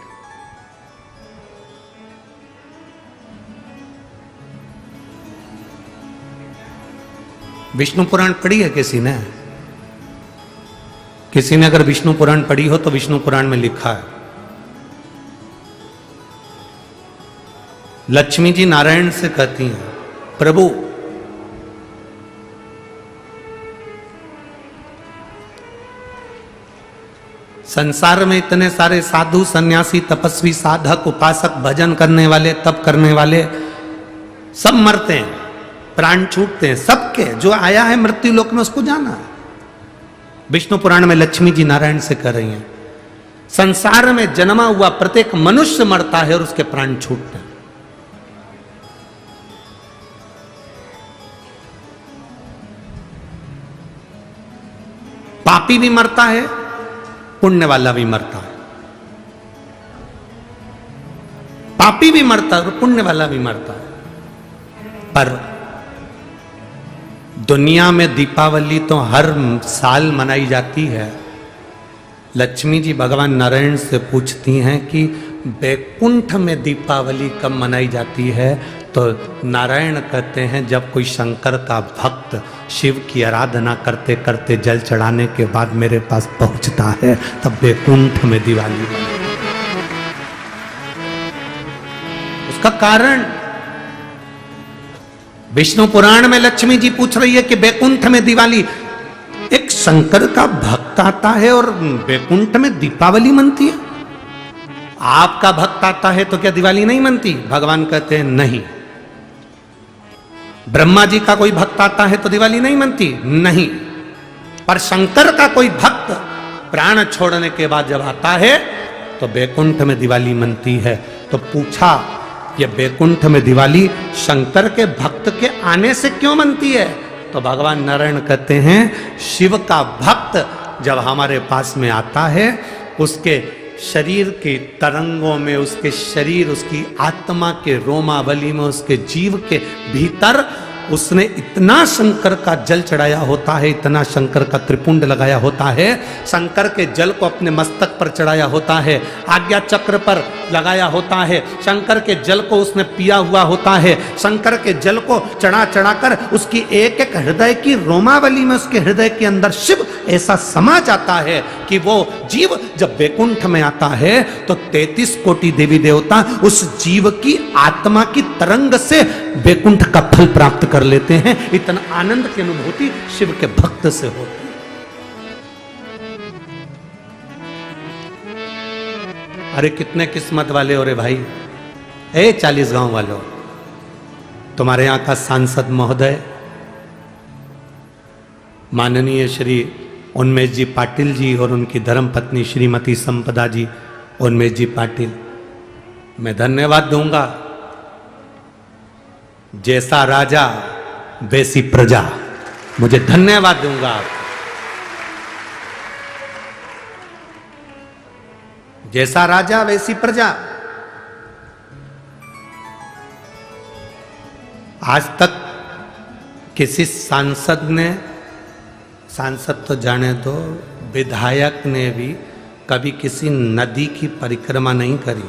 विष्णु पुराण पढ़ी है किसी ने? किसी ने अगर विष्णु पुराण पढ़ी हो तो विष्णु पुराण में लिखा है, लक्ष्मी जी नारायण से कहती हैं, प्रभु संसार में इतने सारे साधु सन्यासी तपस्वी साधक उपासक भजन करने वाले तप करने वाले सब मरते हैं, प्राण छूटते हैं सबके। जो आया है मृत्यु लोक में उसको जाना है। विष्णु पुराण में लक्ष्मी जी नारायण से कह रही हैं, संसार में जन्मा हुआ प्रत्येक मनुष्य मरता है और उसके प्राण छूटते हैं। पापी भी मरता है, पुण्य वाला भी मरता है। पापी भी मरता है और पुण्य वाला भी मरता है। पर दुनिया में दीपावली तो हर साल मनाई जाती है। लक्ष्मी जी भगवान नारायण से पूछती हैं कि बैकुंठ में दीपावली कब मनाई जाती है? तो नारायण कहते हैं जब कोई शंकर का भक्त शिव की आराधना करते करते जल चढ़ाने के बाद मेरे पास पहुंचता है, तब बैकुंठ में दिवाली। उसका कारण विष्णु पुराण में लक्ष्मी जी पूछ रही है कि बैकुंठ में दिवाली, एक शंकर का भक्त आता है और बैकुंठ में दीपावली मनती है। आपका भक्त आता है तो क्या दिवाली नहीं मनती? भगवान कहते हैं नहीं। ब्रह्मा जी का कोई भक्त आता है तो दिवाली नहीं मनती? नहीं। पर शंकर का कोई भक्त प्राण छोड़ने के बाद जब आता है तो बैकुंठ में दिवाली मनती है। तो पूछा, ये बैकुंठ में दिवाली शंकर के भक्त के आने से क्यों मनती है? तो भगवान नारायण कहते हैं शिव का भक्त जब हमारे पास में आता है, उसके शरीर के तरंगों में, उसके शरीर, उसकी आत्मा के रोमावली में, उसके जीव के भीतर उसने इतना शंकर का जल चढ़ाया होता है, इतना शंकर का त्रिपुंड लगाया होता है, शंकर के जल को अपने मस्तक पर चढ़ाया होता है, आज्ञा चक्र पर लगाया होता है, शंकर के जल को उसने पिया हुआ होता है, शंकर के जल को चढ़ा चढ़ाकर उसकी एक एक हृदय की रोमावली में, उसके हृदय के अंदर शिव ऐसा समा जाता है कि वो जीव जब बैकुंठ में आता है तो 33 कोटि देवी देवता उस जीव की आत्मा की तरंग से बैकुंठ का फल प्राप्त कर लेते हैं। इतना आनंद की अनुभूति शिव के भक्त से होती है। अरे कितने किस्मत वाले हो रे भाई। 40 गांव वालों, तुम्हारे यहां का सांसद महोदय माननीय श्री उन्मेष जी पाटिल जी और उनकी धर्मपत्नी श्रीमती संपदा जी उन्मेष जी पाटिल, मैं धन्यवाद दूंगा। जैसा राजा वैसी प्रजा, मुझे धन्यवाद दूंगा आप। जैसा राजा वैसी प्रजा। आज तक किसी सांसद तो जाने दो, विधायक ने भी कभी किसी नदी की परिक्रमा नहीं करी।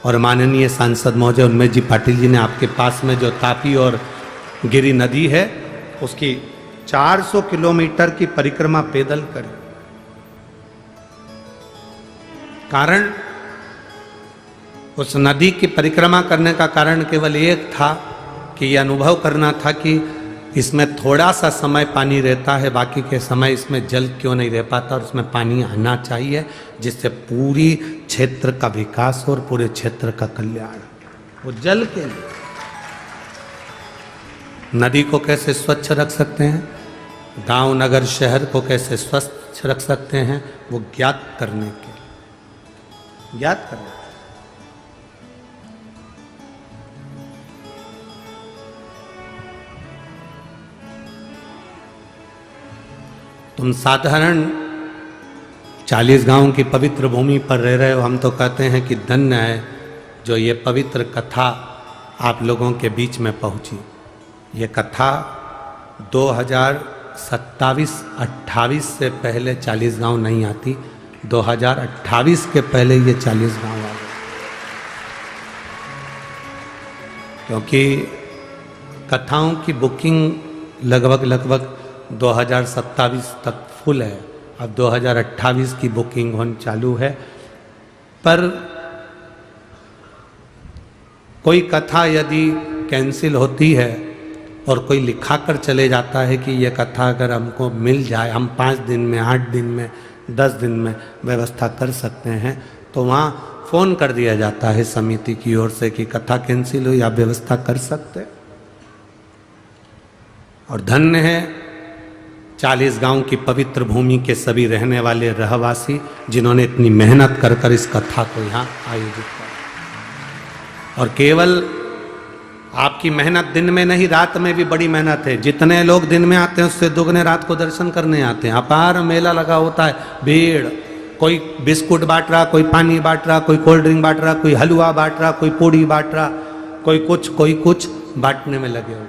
और माननीय सांसद महोदय उन्मेष जी पाटिल जी ने आपके पास में जो तापी और गिरी नदी है उसकी 400 किलोमीटर की परिक्रमा पैदल करी। कारण उस नदी की परिक्रमा करने का कारण केवल एक था कि यह अनुभव करना था कि इसमें थोड़ा सा समय पानी रहता है, बाकी के समय इसमें जल क्यों नहीं रह पाता, और उसमें पानी आना चाहिए जिससे पूरी क्षेत्र का विकास और पूरे क्षेत्र का कल्याण। वो जल के लिए नदी को कैसे स्वच्छ रख सकते हैं, गांव नगर शहर को कैसे स्वच्छ रख सकते हैं, वो ज्ञात करने के लिए, ज्ञात करने। तुम साधारण 40 गांव की पवित्र भूमि पर रह रहे हो, हम तो कहते हैं कि धन्य है जो ये पवित्र कथा आप लोगों के बीच में पहुंची। ये कथा 2027-28 से पहले 40 गांव नहीं आती, 2028 के पहले ये 40 गांव आ गए, क्योंकि कथाओं की बुकिंग लगभग 2027 तक फुल है। अब 2028 की बुकिंग होनी चालू है। पर कोई कथा यदि कैंसिल होती है और कोई लिखा कर चले जाता है कि यह कथा अगर हमको मिल जाए, हम 5 दिन में, 8 दिन में, 10 दिन में व्यवस्था कर सकते हैं, तो वहाँ फ़ोन कर दिया जाता है समिति की ओर से कि कथा कैंसिल हुई, आप व्यवस्था कर सकते हैं। और धन्य है 40 गांव की पवित्र भूमि के सभी रहने वाले रहवासी जिन्होंने इतनी मेहनत कर कर इस कथा को यहाँ आयोजित किया। और केवल आपकी मेहनत दिन में नहीं, रात में भी बड़ी मेहनत है। जितने लोग दिन में आते हैं उससे दुगने रात को दर्शन करने आते हैं। अपार मेला लगा होता है, भीड़, कोई बिस्कुट बांट रहा, कोई पानी बांट रहा, कोई कोल्ड ड्रिंक बांट रहा, कोई हलवा बांट रहा, कोई पूड़ी बांट रहा, कोई कुछ बांटने में लगे हुए।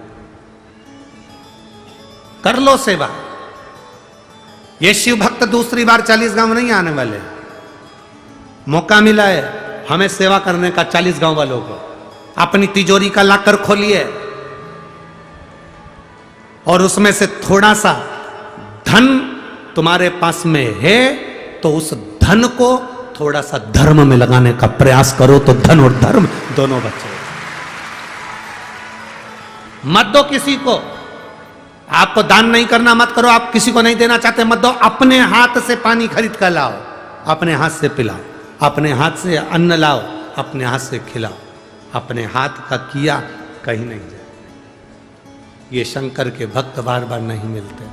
कर लो सेवा। ये शिव भक्त दूसरी बार 40 गांव नहीं आने वाले। मौका मिला है हमें सेवा करने का 40 गांव वालों को। अपनी तिजोरी का लाकर खोलिए और उसमें से थोड़ा सा धन तुम्हारे पास में है तो उस धन को थोड़ा सा धर्म में लगाने का प्रयास करो, तो धन और धर्म दोनों बचे। मत दो किसी को। आपको दान नहीं करना मत करो, आप किसी को नहीं देना चाहते मत दो। अपने हाथ से पानी खरीद कर लाओ, अपने हाथ से पिलाओ, अपने हाथ से अन्न लाओ, अपने हाथ से खिलाओ। अपने हाथ का किया कहीं नहीं जाए। ये शंकर के भक्त बार बार नहीं मिलते।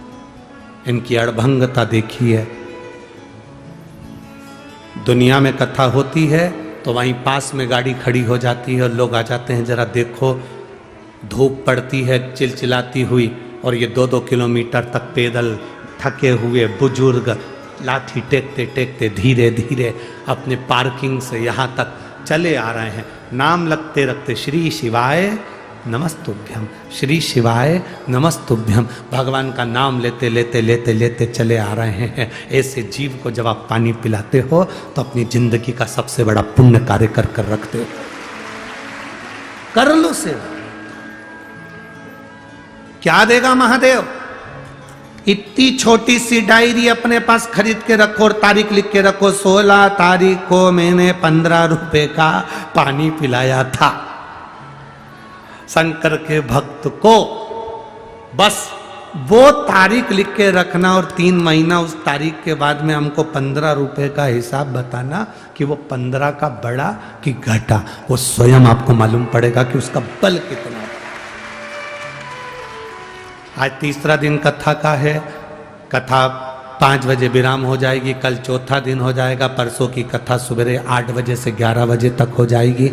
इनकी अड़भंगता देखिए। दुनिया में कथा होती है तो वहीं पास में गाड़ी खड़ी हो जाती है और लोग आ जाते हैं, जरा देखो। धूप पड़ती है चिलचिलाती हुई और ये 2-2 किलोमीटर तक पैदल थके हुए बुजुर्ग लाठी टेकते टेकते धीरे धीरे अपने पार्किंग से यहाँ तक चले आ रहे हैं। नाम लगते रखते श्री शिवाय नमस्तुभ्यम, श्री शिवाय नमस्तुभ्यम, भगवान का नाम लेते लेते लेते लेते चले आ रहे हैं। ऐसे जीव को जब आप पानी पिलाते हो तो अपनी जिंदगी का सबसे बड़ा पुण्य कार्य कर कर रखते हो। कर लो सेवा। क्या देगा महादेव? इतनी छोटी सी डायरी अपने पास खरीद के रखो और तारीख लिख के रखो, 16 तारीख को मैंने 15 रुपए का पानी पिलाया था शंकर के भक्त को। बस वो तारीख लिख के रखना और 3 महीना उस तारीख के बाद में हमको 15 रुपए का हिसाब बताना कि वो 15 का बढ़ा कि घटा। वो स्वयं आपको मालूम पड़ेगा कि उसका बल कितना। आज तीसरा दिन कथा का है। कथा 5 बजे विराम हो जाएगी। कल चौथा दिन हो जाएगा। परसों की कथा सवेरे 8 बजे से 11 बजे तक हो जाएगी।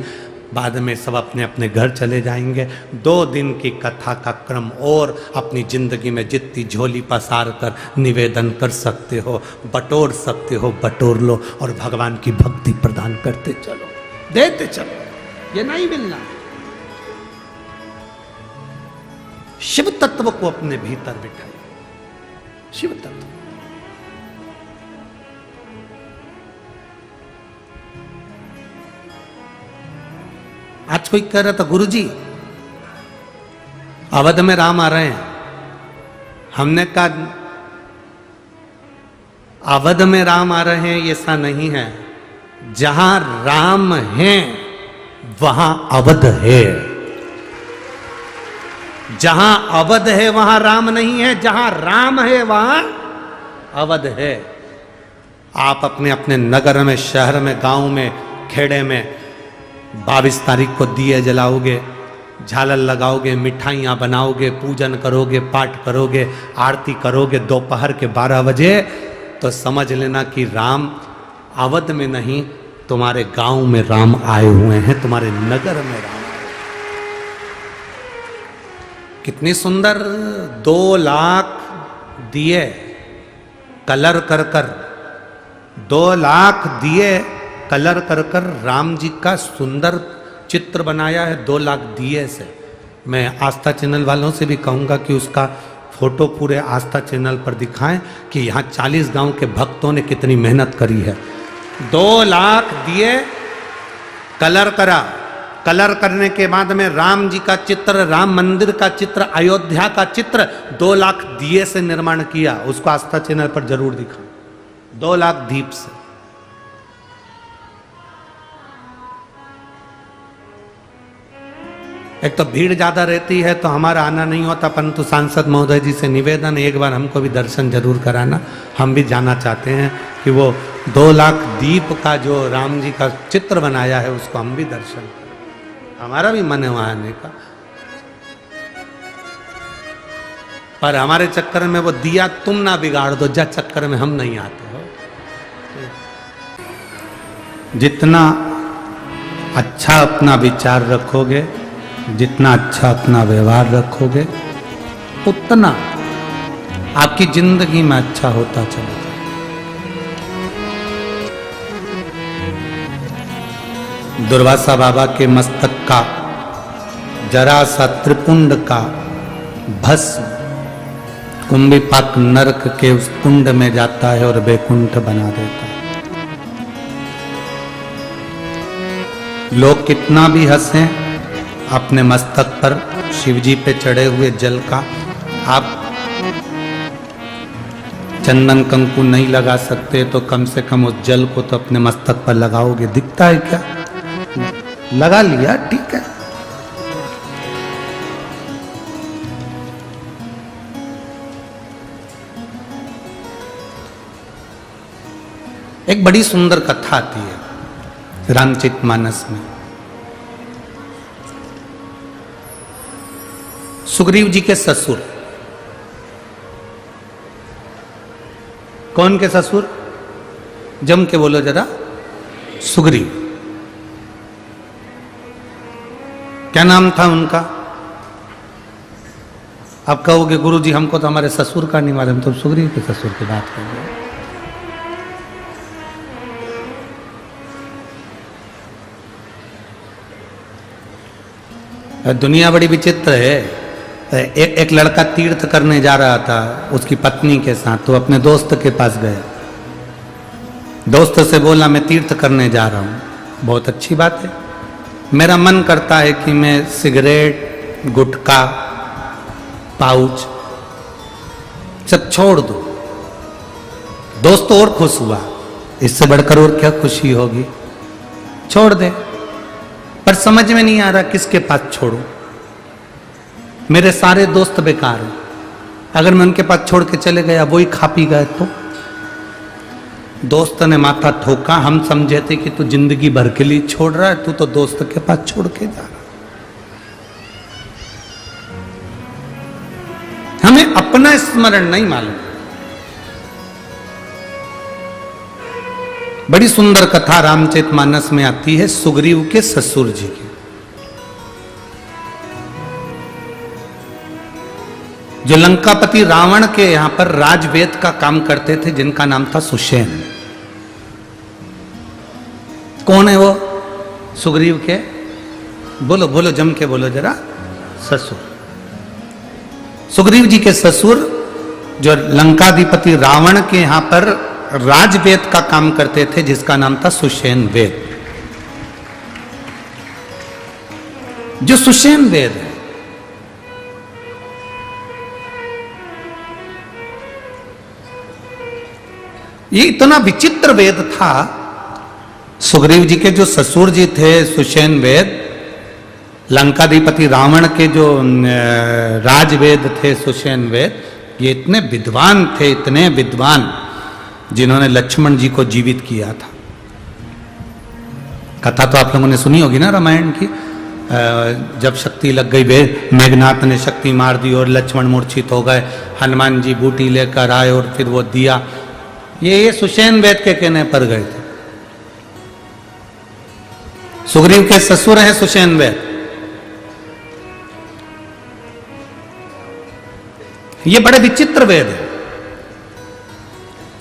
बाद में सब अपने अपने घर चले जाएंगे। 2 दिन की कथा का क्रम और अपनी जिंदगी में जितनी झोली पसार कर निवेदन कर सकते हो, बटोर सकते हो, बटोर लो और भगवान की भक्ति प्रदान करते चलो, देते चलो। ये नहीं मिलना। शिव तत्व को अपने भीतर बिठाइए। शिव तत्व। आज कोई कह रहा था गुरुजी अवध में राम आ रहे हैं। हमने कहा अवध में राम आ रहे हैं ऐसा नहीं है। जहां राम है वहां अवध है। जहां अवध है वहां राम नहीं है, जहां राम है वहां अवध है। आप अपने अपने नगर में, शहर में, गांव में, खेड़े में 22 तारीख को दिए जलाओगे, झालर लगाओगे, मिठाइयाँ बनाओगे, पूजन करोगे, पाठ करोगे, आरती करोगे दोपहर के 12 बजे, तो समझ लेना कि राम अवध में नहीं, तुम्हारे गांव में राम आए हुए हैं, तुम्हारे नगर में राम। कितनी सुंदर 2 लाख दिए कलर कर कर, 2 लाख दिए कलर कर कर राम जी का सुंदर चित्र बनाया है 2 लाख दिए से। मैं आस्था चैनल वालों से भी कहूँगा कि उसका फोटो पूरे आस्था चैनल पर दिखाएं कि यहाँ 40 गांव के भक्तों ने कितनी मेहनत करी है। 2 लाख दिए कलर करा। कलर करने के बाद में राम जी का चित्र, राम मंदिर का चित्र, अयोध्या का चित्र 2 लाख दिए से निर्माण किया। उसको आस्था चैनल पर जरूर दिखाएं। 2 लाख दीप से। एक तो भीड़ ज्यादा रहती है तो हमारा आना नहीं होता, परंतु सांसद महोदय जी से निवेदन है एक बार हमको भी दर्शन जरूर कराना। हम भी जाना चाहते हैं कि वो 2 लाख दीप का जो राम जी का चित्र बनाया है उसको हम भी दर्शन करें। हमारा भी मन है वहां आने का। पर हमारे चक्कर में वो दिया तुम ना बिगाड़ दो, जा चक्कर में हम नहीं आते हो। जितना अच्छा अपना विचार रखोगे, जितना अच्छा अपना व्यवहार रखोगे, उतना आपकी जिंदगी में अच्छा होता चलेगा। दुर्वासा बाबा के मस्तक का जरा सा त्रिपुंड का भस्म कुंभीपाक नरक के उस कुंड में जाता है और वैकुंठ बना देता है। लोग कितना भी हंसें, अपने मस्तक पर शिवजी पे चढ़े हुए जल का आप चंदन कंकु नहीं लगा सकते तो कम से कम उस जल को तो अपने मस्तक पर लगाओगे। दिखता है क्या? लगा लिया, ठीक है। एक बड़ी सुंदर कथा आती है रामचरितमानस में। सुग्रीव जी के ससुर, कौन के ससुर? जम के बोलो जरा। सुग्रीव। क्या नाम था उनका? आप कहोगे गुरुजी हमको तो हमारे ससुर का नहीं मालूम, तो सुग्रीव के ससुर की बात कर रहे हैं। दुनिया बड़ी विचित्र है। एक लड़का तीर्थ करने जा रहा था उसकी पत्नी के साथ, तो अपने दोस्त के पास गया। दोस्त से बोला मैं तीर्थ करने जा रहा हूँ। बहुत अच्छी बात है, मेरा मन करता है कि मैं सिगरेट, गुटखा, पाउच सब छोड़ दूं। दोस्त और खुश हुआ, इससे बढ़कर और क्या खुशी होगी। छोड़ दे, पर समझ में नहीं आ रहा किसके पास छोड़ूं। मेरे सारे दोस्त बेकार हैं, अगर मैं उनके पास छोड़ के चले गया वो ही खा पी गए तो। दोस्त ने माथा ठोका। हम समझे थे कि तू जिंदगी भर के लिए छोड़ रहा है, तू तो दोस्त के पास छोड़ के जा रहा। हमें अपना स्मरण नहीं मालूम। बड़ी सुंदर कथा रामचरितमानस में आती है सुग्रीव के ससुर जी की। जो लंकापति रावण के यहां पर राजवेद का काम करते थे, जिनका नाम था सुषेण। कौन है वो? सुग्रीव के, बोलो बोलो जम के बोलो जरा, ससुर। सुग्रीव जी के ससुर जो लंकाधिपति रावण के यहां पर राजवेद का काम करते थे, जिसका नाम था सुषेण वेद। जो सुषेण वेद है, ये इतना विचित्र वेद था। सुग्रीव जी के जो ससुर जी थे सुषेण वेद, लंकाधिपति रावण के जो राजवेद थे सुषेण वेद, ये इतने विद्वान थे, इतने विद्वान, जिन्होंने लक्ष्मण जी को जीवित किया था। कथा तो आप लोगों ने सुनी होगी ना रामायण की। जब शक्ति लग गई, मेघनाथ ने शक्ति मार दी और लक्ष्मण मूर्छित हो गए। हनुमान जी बूटी लेकर आए और फिर वो दिया। ये सुषेण वेद के कहने पर गए थे। सुग्रीव के ससुर हैं सुषेण वेद। ये बड़े विचित्र वेद है।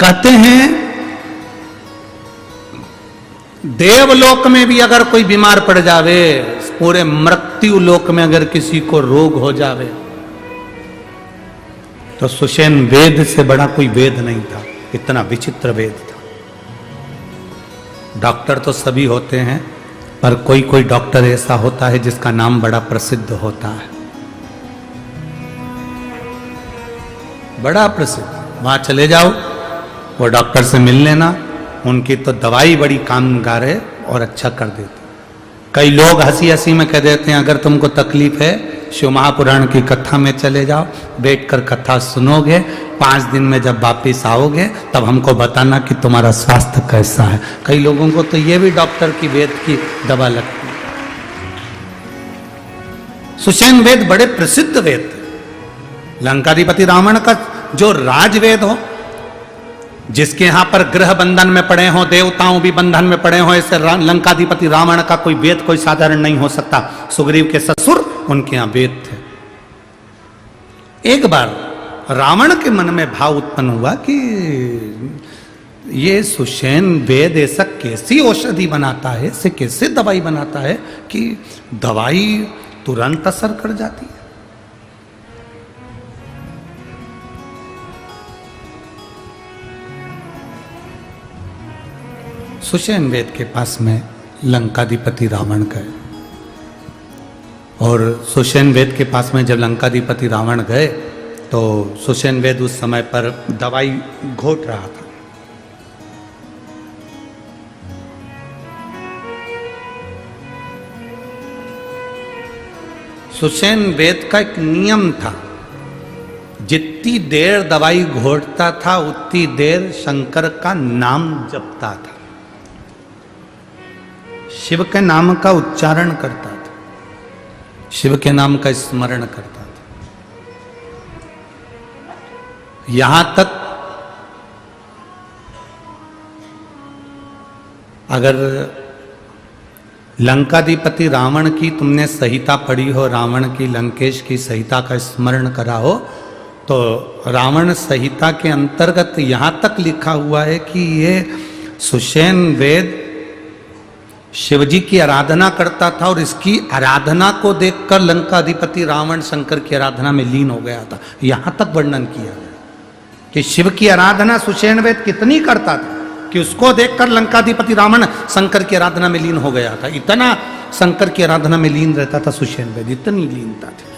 कहते हैं देवलोक में भी अगर कोई बीमार पड़ जावे, पूरे मृत्यु लोक में अगर किसी को रोग हो जावे, तो सुषेण वेद से बड़ा कोई वेद नहीं था। इतना विचित्र वेद था। डॉक्टर तो सभी होते हैं, पर कोई कोई डॉक्टर ऐसा होता है जिसका नाम बड़ा प्रसिद्ध होता है, बड़ा प्रसिद्ध। वहां चले जाओ, वो डॉक्टर से मिल लेना, उनकी तो दवाई बड़ी कामगार है और अच्छा कर देते। कई लोग हंसी हंसी में कह देते हैं अगर तुमको तकलीफ है शिव महापुराण की कथा में चले जाओ, बैठकर कथा सुनोगे, 5 दिन में जब वापिस आओगे तब हमको बताना कि तुम्हारा स्वास्थ्य कैसा है। कई लोगों को तो ये भी डॉक्टर की वेद की दवा लगती है। सुषेण वेद बड़े प्रसिद्ध वेद थे, लंकाधिपति रावण का जो राजवेद हो, जिसके यहां पर ग्रह बंधन में पड़े हो, देवताओं भी बंधन में पड़े हो, ऐसे लंकाधिपति रावण का कोई वेद कोई साधारण नहीं हो सकता। सुग्रीव के ससुर उनके यहां वेद थे। एक बार रावण के मन में भाव उत्पन्न हुआ कि ये सुषेण वेद ऐसा कैसी औषधि बनाता है, ऐसे कैसे दवाई बनाता है कि दवाई तुरंत असर कर जाती है। सुषेण वेद के पास में लंकाधिपति रावण गए, और सुषेण वेद के पास में जब लंकाधिपति रावण गए तो सुषेण वेद उस समय पर दवाई घोट रहा था। सुषेण वेद का एक नियम था, जितनी देर दवाई घोटता था उतनी देर शंकर का नाम जपता था, शिव के नाम का उच्चारण करता था, शिव के नाम का स्मरण करता था। यहां तक अगर लंकाधिपति रावण की तुमने संहिता पढ़ी हो, रावण की लंकेश की संहिता का स्मरण करा हो, तो रावण संहिता के अंतर्गत यहां तक लिखा हुआ है कि ये सुषेण वेद शिवजी की आराधना करता था, और इसकी आराधना को देखकर लंकाधिपति रावण शंकर की आराधना में लीन हो गया था। यहां तक वर्णन किया गया कि शिव की आराधना सुषेण वेद कितनी करता था कि उसको देखकर लंकाधिपति रावण शंकर की आराधना में लीन हो गया था। इतना शंकर की आराधना में लीन रहता था सुषेण वेद, इतनी लीनता थी।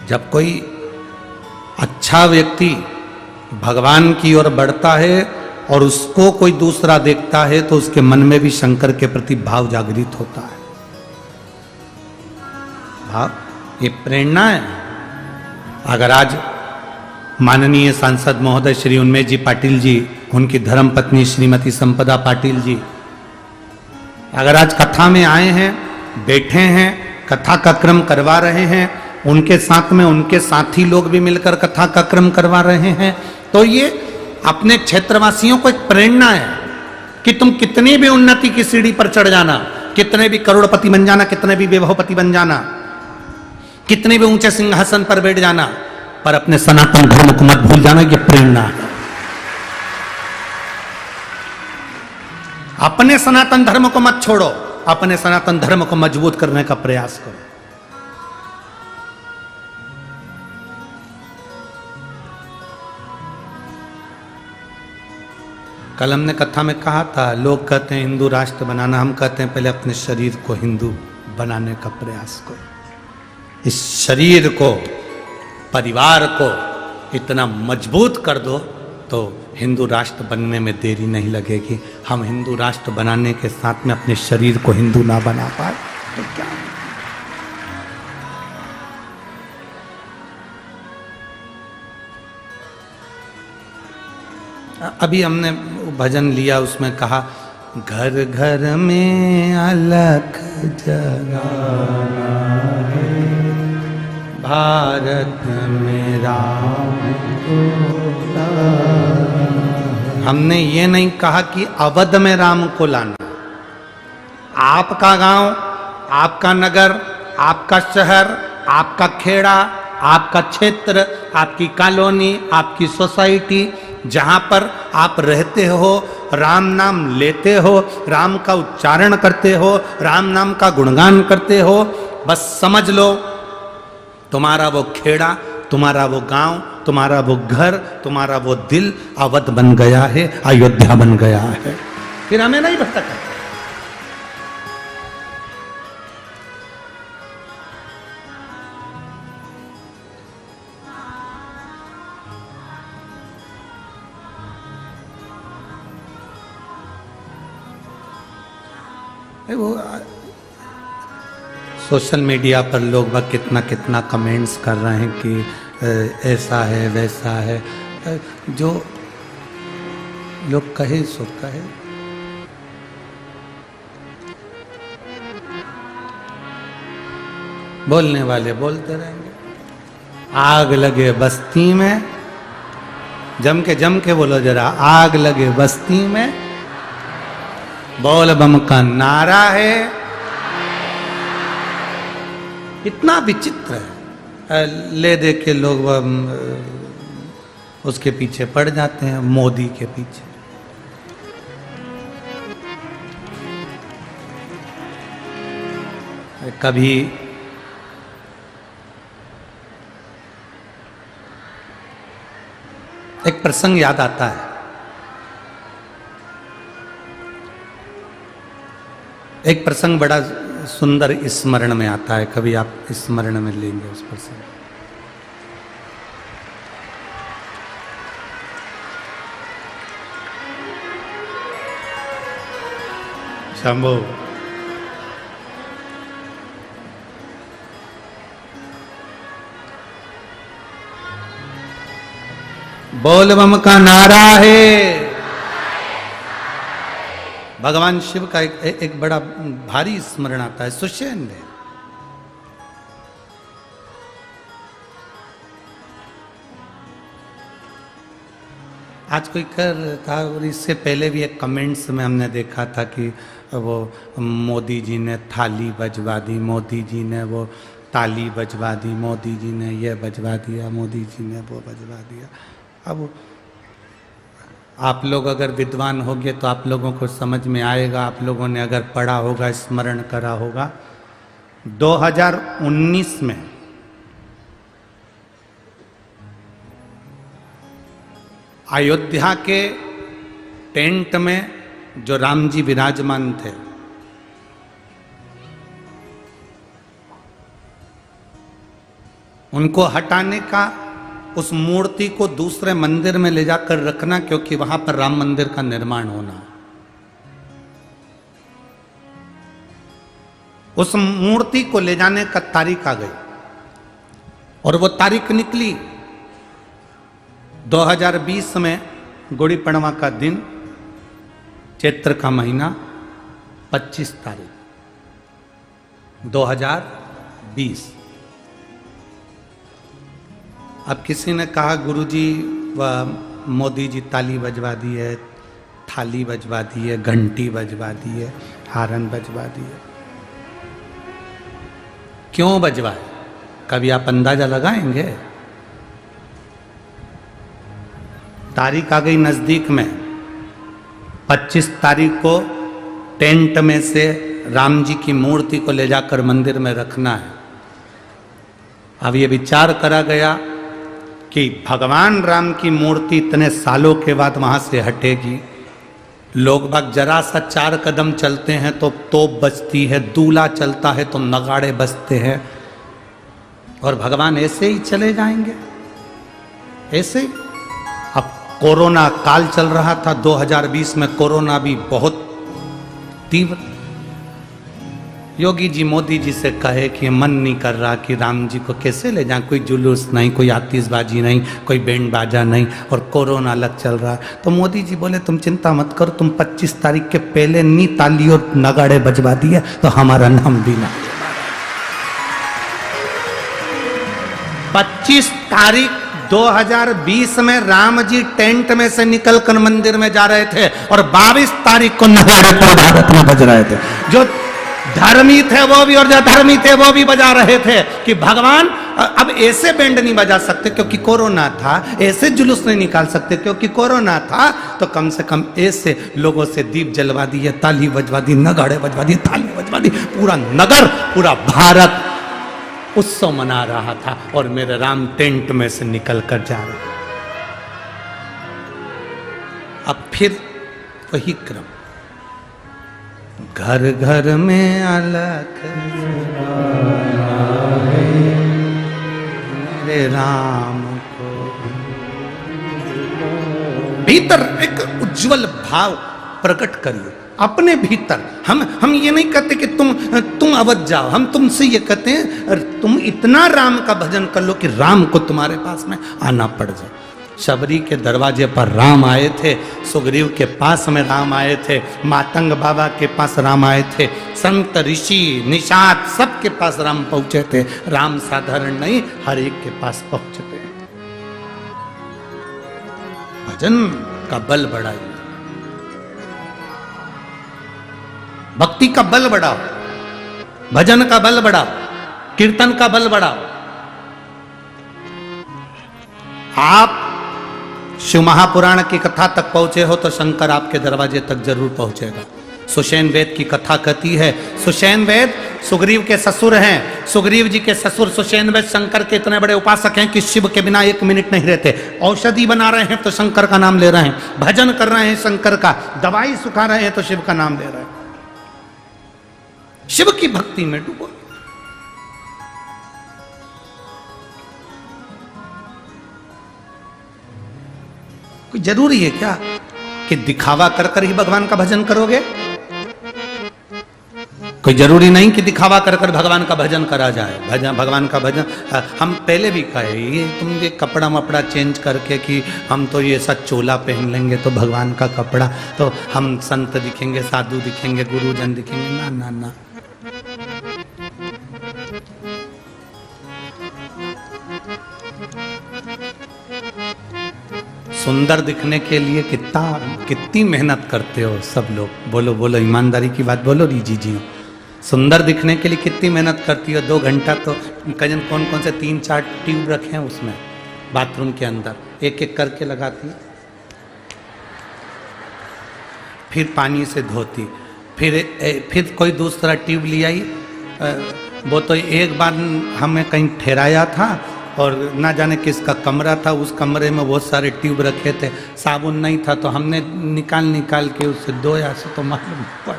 जब कोई अच्छा व्यक्ति भगवान की ओर बढ़ता है और उसको कोई दूसरा देखता है तो उसके मन में भी शंकर के प्रति भाव जागृत होता है। भाव, ये प्रेरणा है। अगर आज माननीय सांसद महोदय श्री उन्मेष जी पाटिल जी, उनकी धर्मपत्नी श्रीमती संपदा पाटिल जी, अगर आज कथा में आए हैं, बैठे हैं, कथा का क्रम करवा रहे हैं, उनके साथ में उनके साथी लोग भी मिलकर कथा का क्रम करवा रहे हैं, तो ये अपने क्षेत्रवासियों को एक प्रेरणा है कि तुम कितनी भी उन्नति की सीढ़ी पर चढ़ जाना, कितने भी करोड़पति बन जाना, कितने भी वैभवपति बन जाना, कितने भी ऊंचे सिंहासन पर बैठ जाना, पर अपने सनातन धर्म को मत भूल जाना। ये प्रेरणा है। अपने सनातन धर्म को मत छोड़ो, अपने सनातन धर्म को मजबूत करने का प्रयास करो। कल हमने कथा में कहा था, लोग कहते हैं हिंदू राष्ट्र बनाना, हम कहते हैं पहले अपने शरीर को हिंदू बनाने का प्रयास करो। इस शरीर को, परिवार को इतना मजबूत कर दो तो हिंदू राष्ट्र बनने में देरी नहीं लगेगी। हम हिंदू राष्ट्र बनाने के साथ में अपने शरीर को हिंदू ना बना पाए तो क्या? अभी हमने भजन लिया, उसमें कहा घर घर में अलख जगाना है, भारत में राम को लाना। हमने ये नहीं कहा कि अवध में राम को लाना। आपका गांव, आपका नगर, आपका शहर, आपका खेड़ा, आपका क्षेत्र, आपकी कॉलोनी, आपकी सोसाइटी, जहां पर आप रहते हो, राम नाम लेते हो, राम का उच्चारण करते हो, राम नाम का गुणगान करते हो, बस समझ लो तुम्हारा वो खेड़ा, तुम्हारा वो गांव, तुम्हारा वो घर, तुम्हारा वो दिल अवध बन गया है, अयोध्या बन गया है। फिर हमें नहीं भटका। वो सोशल मीडिया पर लोग वह कितना कितना कमेंट्स कर रहे हैं कि ऐसा है वैसा है, जो लोग कहे सो कहे। बोलने वाले बोलते रहेंगे। आग लगे बस्ती में, जम के बोलो जरा, आग लगे बस्ती में, बोल बम का नारा है। इतना विचित्र है, ले दे के लोग उसके पीछे पड़ जाते हैं, मोदी के पीछे। कभी एक प्रसंग याद आता है। एक प्रसंग बड़ा सुंदर स्मरण में आता है, कभी आप स्मरण में लेंगे उस प्रसंग। शंभो बोल बम का नारा है। भगवान शिव का एक बड़ा भारी स्मरण आता है, सुषेण में। आज कोई कर था, और इससे पहले भी एक कमेंट्स में हमने देखा था कि वो मोदी जी ने थाली बजवा दी, मोदी जी ने वो ताली बजवा दी, मोदी जी ने ये बजवा दिया, मोदी जी ने वो बजवा दिया। अब आप लोग अगर विद्वान होंगे तो आप लोगों को समझ में आएगा, आप लोगों ने अगर पढ़ा होगा, स्मरण करा होगा। 2019 में अयोध्या के टेंट में जो राम जी विराजमान थे, उनको हटाने का, उस मूर्ति को दूसरे मंदिर में ले जाकर रखना, क्योंकि वहां पर राम मंदिर का निर्माण होना। उस मूर्ति को ले जाने का तारीख आ गई और वो तारीख निकली 2020 में, गुड़ी पड़वा का दिन, चैत्र का महीना, 25 तारीख 2020। अब किसी ने कहा गुरुजी व मोदी जी ताली बजवा दी है, थाली बजवा दी है, घंटी बजवा दी है, हारन बजवा दी है। क्यों बजवाए? कभी आप अंदाजा लगाएंगे? तारीख आ गई नजदीक में, 25 तारीख को टेंट में से राम जी की मूर्ति को ले जाकर मंदिर में रखना है। अब ये विचार करा गया कि भगवान राम की मूर्ति इतने सालों के बाद वहां से हटेगी, लोग बाग जरा सा 4 कदम चलते हैं तो तोप बजती है, दूल्हा चलता है तो नगाड़े बजते हैं, और भगवान ऐसे ही चले जाएंगे, ऐसे ही। अब कोरोना काल चल रहा था, 2020 में कोरोना भी बहुत तीव्र। योगी जी मोदी जी से कहे कि मन नहीं कर रहा कि राम जी को कैसे ले जाएं, कोई जुलूस नहीं, कोई आतिशबाजी नहीं, कोई बैंड बाजा नहीं, और कोरोना अलग चल रहा है। तो मोदी जी बोले तुम चिंता मत करो, तुम 25 तारीख के पहले नी ताली और नगाड़े बजवा दिए तो हमारा नाम भी ना। 25 तारीख 2020 में राम जी टेंट में से निकलकर मंदिर में जा रहे थे और 22 तारीख को नगाड़े भारत में बज रहे थे। जो धर्मी थे वो भी और जो धर्मी थे वो भी बजा रहे थे कि भगवान अब ऐसे बैंड नहीं बजा सकते क्योंकि कोरोना था, ऐसे जुलूस नहीं निकाल सकते क्योंकि कोरोना था, तो कम से कम ऐसे लोगों से दीप जलवा दिए, ताली बजवा दी, नगाड़े बजवा दिए, ताली बजवा दी, पूरा नगर, पूरा भारत उत्सव मना रहा था और मेरे राम टेंट में से निकल कर जा रहे। अब फिर वही क्रम, घर घर में अलख मेरे राम को। भीतर एक उज्जवल भाव प्रकट करिए अपने भीतर। हम ये नहीं कहते कि तुम अवध जाओ, हम तुमसे ये कहते हैं तुम इतना राम का भजन कर लो कि राम को तुम्हारे पास में आना पड़ जाए। शबरी के दरवाजे पर राम आए थे, सुग्रीव के पास में राम आए थे, मातंग बाबा के पास राम आए थे, संत ऋषि निषाद सबके पास राम पहुंचे थे। राम साधारण नहीं, हर एक के पास पहुंचते। भजन का बल बढ़ाइए, भक्ति का बल बढ़ाओ, भजन का बल बढ़ाओ, कीर्तन का बल बढ़ाओ। आप शिव महापुराण की कथा तक पहुंचे हो तो शंकर आपके दरवाजे तक जरूर पहुंचेगा। सुषेण वेद की कथा कहती है, सुषेण वेद सुग्रीव के ससुर हैं। सुग्रीव जी के ससुर सुषेण वेद शंकर के इतने बड़े उपासक हैं कि शिव के बिना एक मिनट नहीं रहते। औषधि बना रहे हैं तो शंकर का नाम ले रहे हैं, भजन कर रहे हैं शंकर का, दवाई सुखा रहे हैं तो शिव का नाम ले रहे हैं। शिव की भक्ति में डूबो। कोई जरूरी है क्या कि दिखावा कर कर ही भगवान का भजन करोगे? कोई जरूरी नहीं कि दिखावा कर कर भगवान का भजन करा जाए। भजन, भगवान का भजन हम पहले भी कहे, ये तुम ये कपड़ा मपड़ा चेंज करके कि हम तो ये ऐसा चोला पहन लेंगे तो भगवान का कपड़ा, तो हम संत दिखेंगे, साधु दिखेंगे, गुरुजन दिखेंगे। ना ना ना, सुंदर दिखने के लिए कितनी मेहनत करते हो सब लोग। बोलो बोलो, ईमानदारी की बात बोलो रीजी जी। सुंदर दिखने के लिए कितनी मेहनत करती हो? 2 घंटा तो कजन कौन कौन से 3-4 ट्यूब रखे हैं उसमें बाथरूम के अंदर, एक एक करके लगाती, फिर पानी से धोती, फिर कोई दूसरा ट्यूब ले आई। वो तो एक बार हमें कहीं ठहराया था और ना जाने किसका कमरा था, उस कमरे में बहुत सारे ट्यूब रखे थे, साबुन नहीं था तो हमने निकाल के उससे धोया से तो मालूम पड़ा।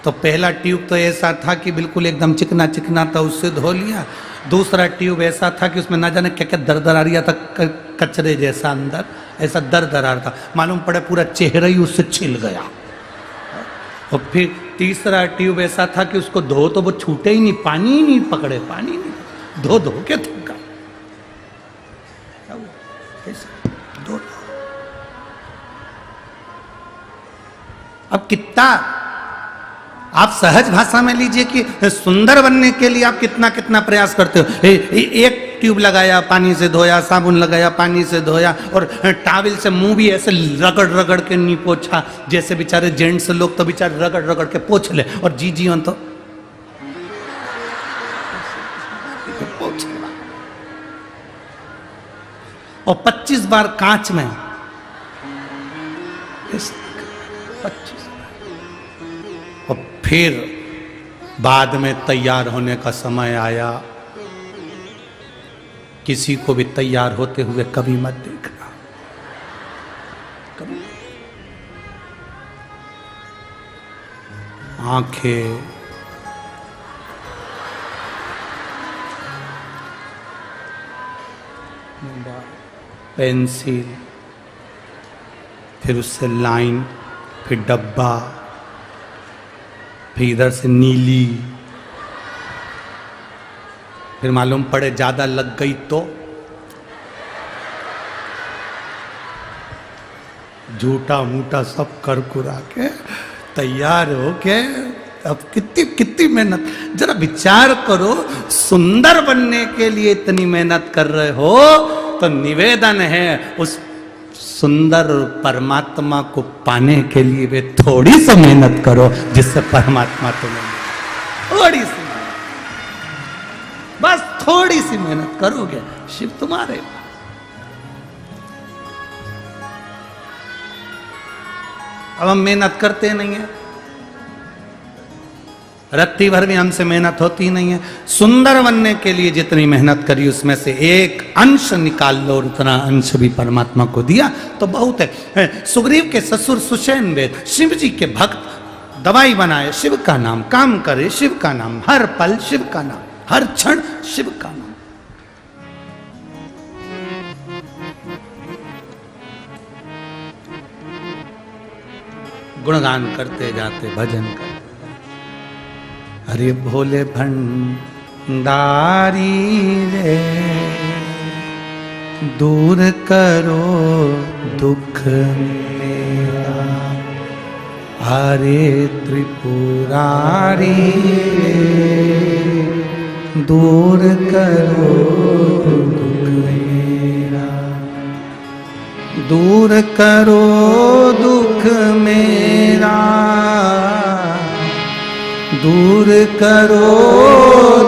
तो पहला ट्यूब तो ऐसा था कि बिल्कुल एकदम चिकना चिकना था, उससे धो लिया। दूसरा ट्यूब ऐसा था कि उसमें ना जाने क्या क्या दर आ रहा था, कचरे जैसा अंदर ऐसा दर आ रहा था, मालूम पड़े पूरा चेहरा ही उससे छिल गया। और फिर तीसरा ट्यूब ऐसा था कि उसको धो तो वो छूटे ही नहीं, पानी ही नहीं पकड़े, पानी नहीं, धो के थका। अब कितना आप सहज भाषा में लीजिए कि सुंदर बनने के लिए आप कितना प्रयास करते हो। एक ट्यूब लगाया, पानी से धोया, साबुन लगाया, पानी से धोया, और टावल से मुंह भी ऐसे रगड़ के नहीं पोछा, जैसे बेचारे जेंट्स लोग तो बेचारे रगड़ के पोछ ले, और जी हो तो और 25 बार कांच में 25, और फिर बाद में तैयार होने का समय आया। किसी को भी तैयार होते हुए कभी मत देखना, कभी। आंखें पेंसिल, फिर उससे लाइन, फिर डब्बा, फिर इधर से नीली, फिर मालूम पड़े ज्यादा लग गई तो झूठा मूठा सब कर कुरा के तैयार हो के। अब कितनी मेहनत, जरा विचार करो। सुंदर बनने के लिए इतनी मेहनत कर रहे हो तो निवेदन है उस सुंदर परमात्मा को पाने के लिए वे थोड़ी सी मेहनत करो, जिससे परमात्मा तुम्हें थोड़ी सी, बस थोड़ी सी मेहनत करोगे, शिव तुम्हारे। अब हम मेहनत करते नहीं है, रत्ती भर भी हमसे मेहनत होती नहीं है। सुंदर बनने के लिए जितनी मेहनत करी उसमें से एक अंश निकाल लो और उतना अंश भी परमात्मा को दिया तो बहुत है। सुग्रीव के ससुर सुषेण वेद शिव जी के भक्त, दवाई बनाए शिव का नाम, काम करे शिव का नाम, हर पल शिव का नाम, हर क्षण शिव का नाम। गुणगान करते जाते, भजन करते, अरे भोले भंडारी रे दूर करो दुख मेरा, हरे त्रिपुरारी दूर करो दुख मेरा, दूर करो दुख मेरा, दूर करो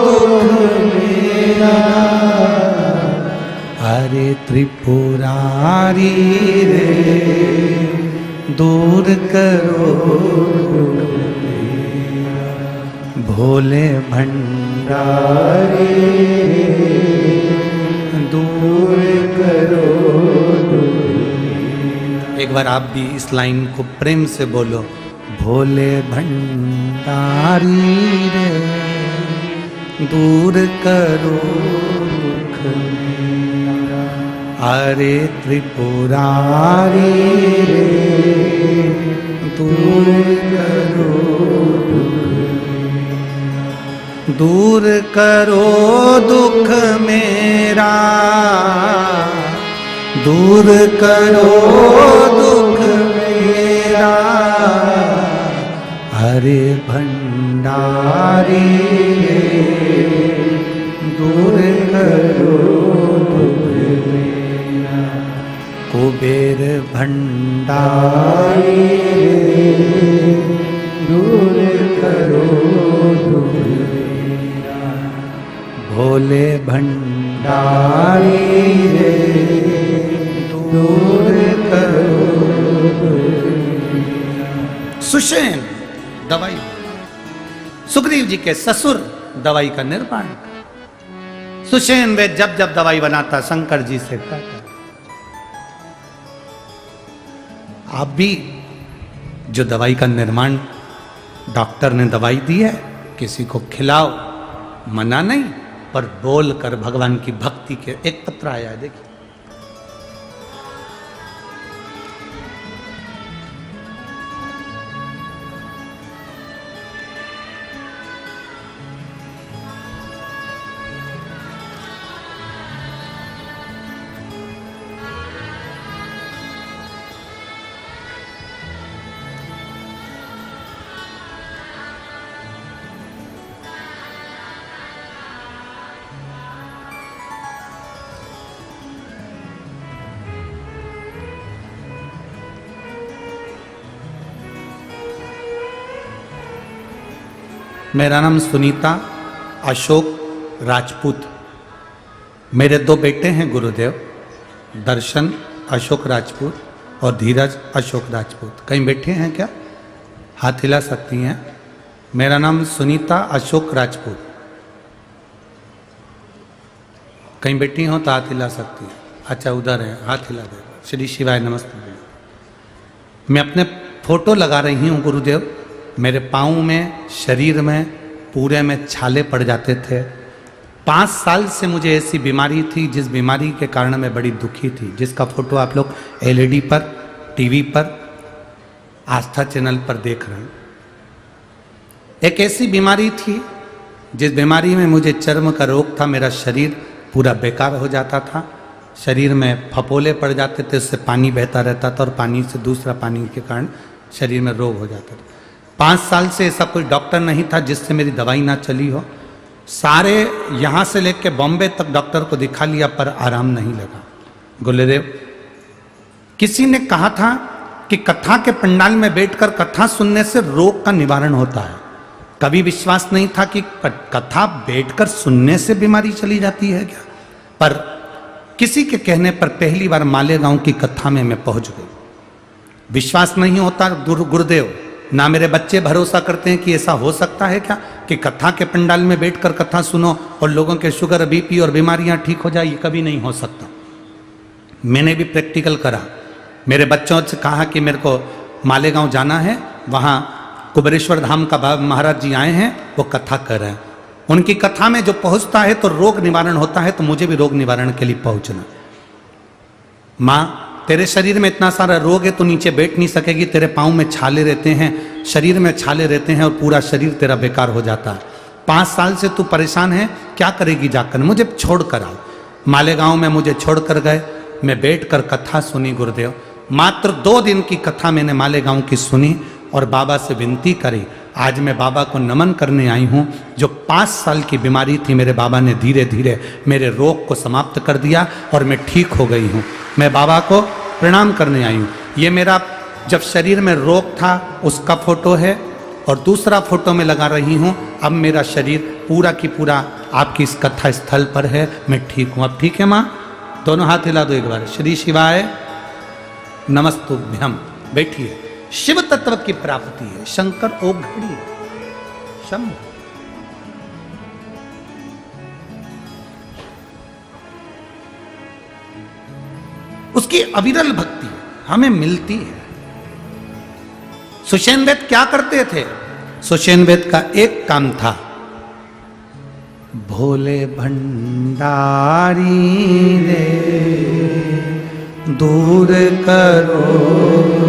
दुख मेरा, हरे त्रिपुरारी रे दूर करो दुख मेरा, भोले भंडारी दूर करो दुख मेरा। एक बार आप भी इस लाइन को प्रेम से बोलो, भोले भंडारी रे दूर करो दुख मेरा, हरे त्रिपुरारी रे दूर करो दुख मेरा, दूर करो दुख मेरा, दूर करो दुख मेरा, हरे भंडारी दूर करो दुख मेरा, कुबेर भंडारी दूर करो दुख मेरा, भोले भंडारी दूर करो दुख मेरा। सुषेण दवाई, सुग्रीव जी के ससुर दवाई का निर्माण। सुषेण वे जब जब दवाई बनाता शंकर जी से कहता, आप भी जो दवाई का निर्माण डॉक्टर ने दवाई दी है किसी को खिलाओ, मना नहीं, पर बोल कर भगवान की भक्ति के। एक पत्र आया है देखिए, मेरा नाम सुनीता अशोक राजपूत। मेरे दो बेटे हैं गुरुदेव, दर्शन अशोक राजपूत और धीरज अशोक राजपूत। कहीं बैठे हैं क्या? हाथ हिला सकती हैं। मेरा नाम सुनीता अशोक राजपूत। कहीं बैठी हो तो हाथ हिला सकती है। अच्छा उधर है, हाथ हिला दे। श्री शिवाय नमस्ते। मैं अपने फोटो लगा रही हूँ गुरुदेव। मेरे पाँव में, शरीर में, पूरे में छाले पड़ जाते थे। 5 साल से मुझे ऐसी बीमारी थी जिस बीमारी के कारण मैं बड़ी दुखी थी, जिसका फोटो आप लोग LED पर, टीवी पर, आस्था चैनल पर देख रहे हैं। एक ऐसी बीमारी थी जिस बीमारी में मुझे चर्म का रोग था। मेरा शरीर पूरा बेकार हो जाता था, शरीर में फपोले पड़ जाते थे, उससे पानी बहता रहता था और पानी से दूसरा पानी के कारण शरीर में रोग हो जाता था। 5 साल से ऐसा कोई डॉक्टर नहीं था जिससे मेरी दवाई ना चली हो। सारे यहाँ से लेके बॉम्बे तक डॉक्टर को दिखा लिया पर आराम नहीं लगा। गुरुदेव, किसी ने कहा था कि कथा के पंडाल में बैठकर कथा सुनने से रोग का निवारण होता है। कभी विश्वास नहीं था कि कथा बैठकर सुनने से बीमारी चली जाती है क्या। पर किसी के कहने पर पहली बार मालेगांव की कथा में मैं पहुंच गई। विश्वास नहीं होता गुरुदेव, ना मेरे बच्चे भरोसा करते हैं कि ऐसा हो सकता है क्या कि कथा के पंडाल में बैठकर कथा सुनो और लोगों के शुगर, BP और बीमारियां ठीक हो जाए। ये कभी नहीं हो सकता। मैंने भी प्रैक्टिकल करा। मेरे बच्चों से कहा कि मेरे को मालेगांव जाना है, वहाँ कुबेरेश्वर धाम का महाराज जी आए हैं, वो कथा कर रहे हैं। उनकी कथा में जो पहुँचता है तो रोग निवारण होता है, तो मुझे भी रोग निवारण के लिए पहुँचना। माँ, तेरे शरीर में इतना सारा रोग है, तो नीचे बैठ नहीं सकेगी। तेरे पाँव में छाले रहते हैं, शरीर में छाले रहते हैं और पूरा शरीर तेरा बेकार हो जाता है। 5 साल से तू परेशान है, क्या करेगी जाकर? मुझे छोड़ कर आओ। मालेगांव में मुझे छोड़कर गए, मैं बैठकर कथा सुनी गुरुदेव। मात्र 2 दिन की कथा मैंने मालेगांव की सुनी और बाबा से विनती करी। आज मैं बाबा को नमन करने आई हूँ। जो 5 साल की बीमारी थी, मेरे बाबा ने धीरे धीरे मेरे रोग को समाप्त कर दिया और मैं ठीक हो गई हूँ। मैं बाबा को प्रणाम करने आई हूँ। ये मेरा जब शरीर में रोग था उसका फोटो है और दूसरा फोटो में लगा रही हूँ। अब मेरा शरीर पूरा की पूरा आपकी इस कथा स्थल पर है, मैं ठीक हूँ। अब ठीक है माँ? दोनों हाथ हिला दो एक बार। श्री शिवाय नमस्तुभ्यम। बैठिए। शिव तत्व की प्राप्ति है। शंकर ओघड़ी शंभु। उसकी अविरल भक्ति हमें मिलती है। सुषेण वेद क्या करते थे? सुषेण वेद का एक काम था, भोले भंडारी रे दूर करो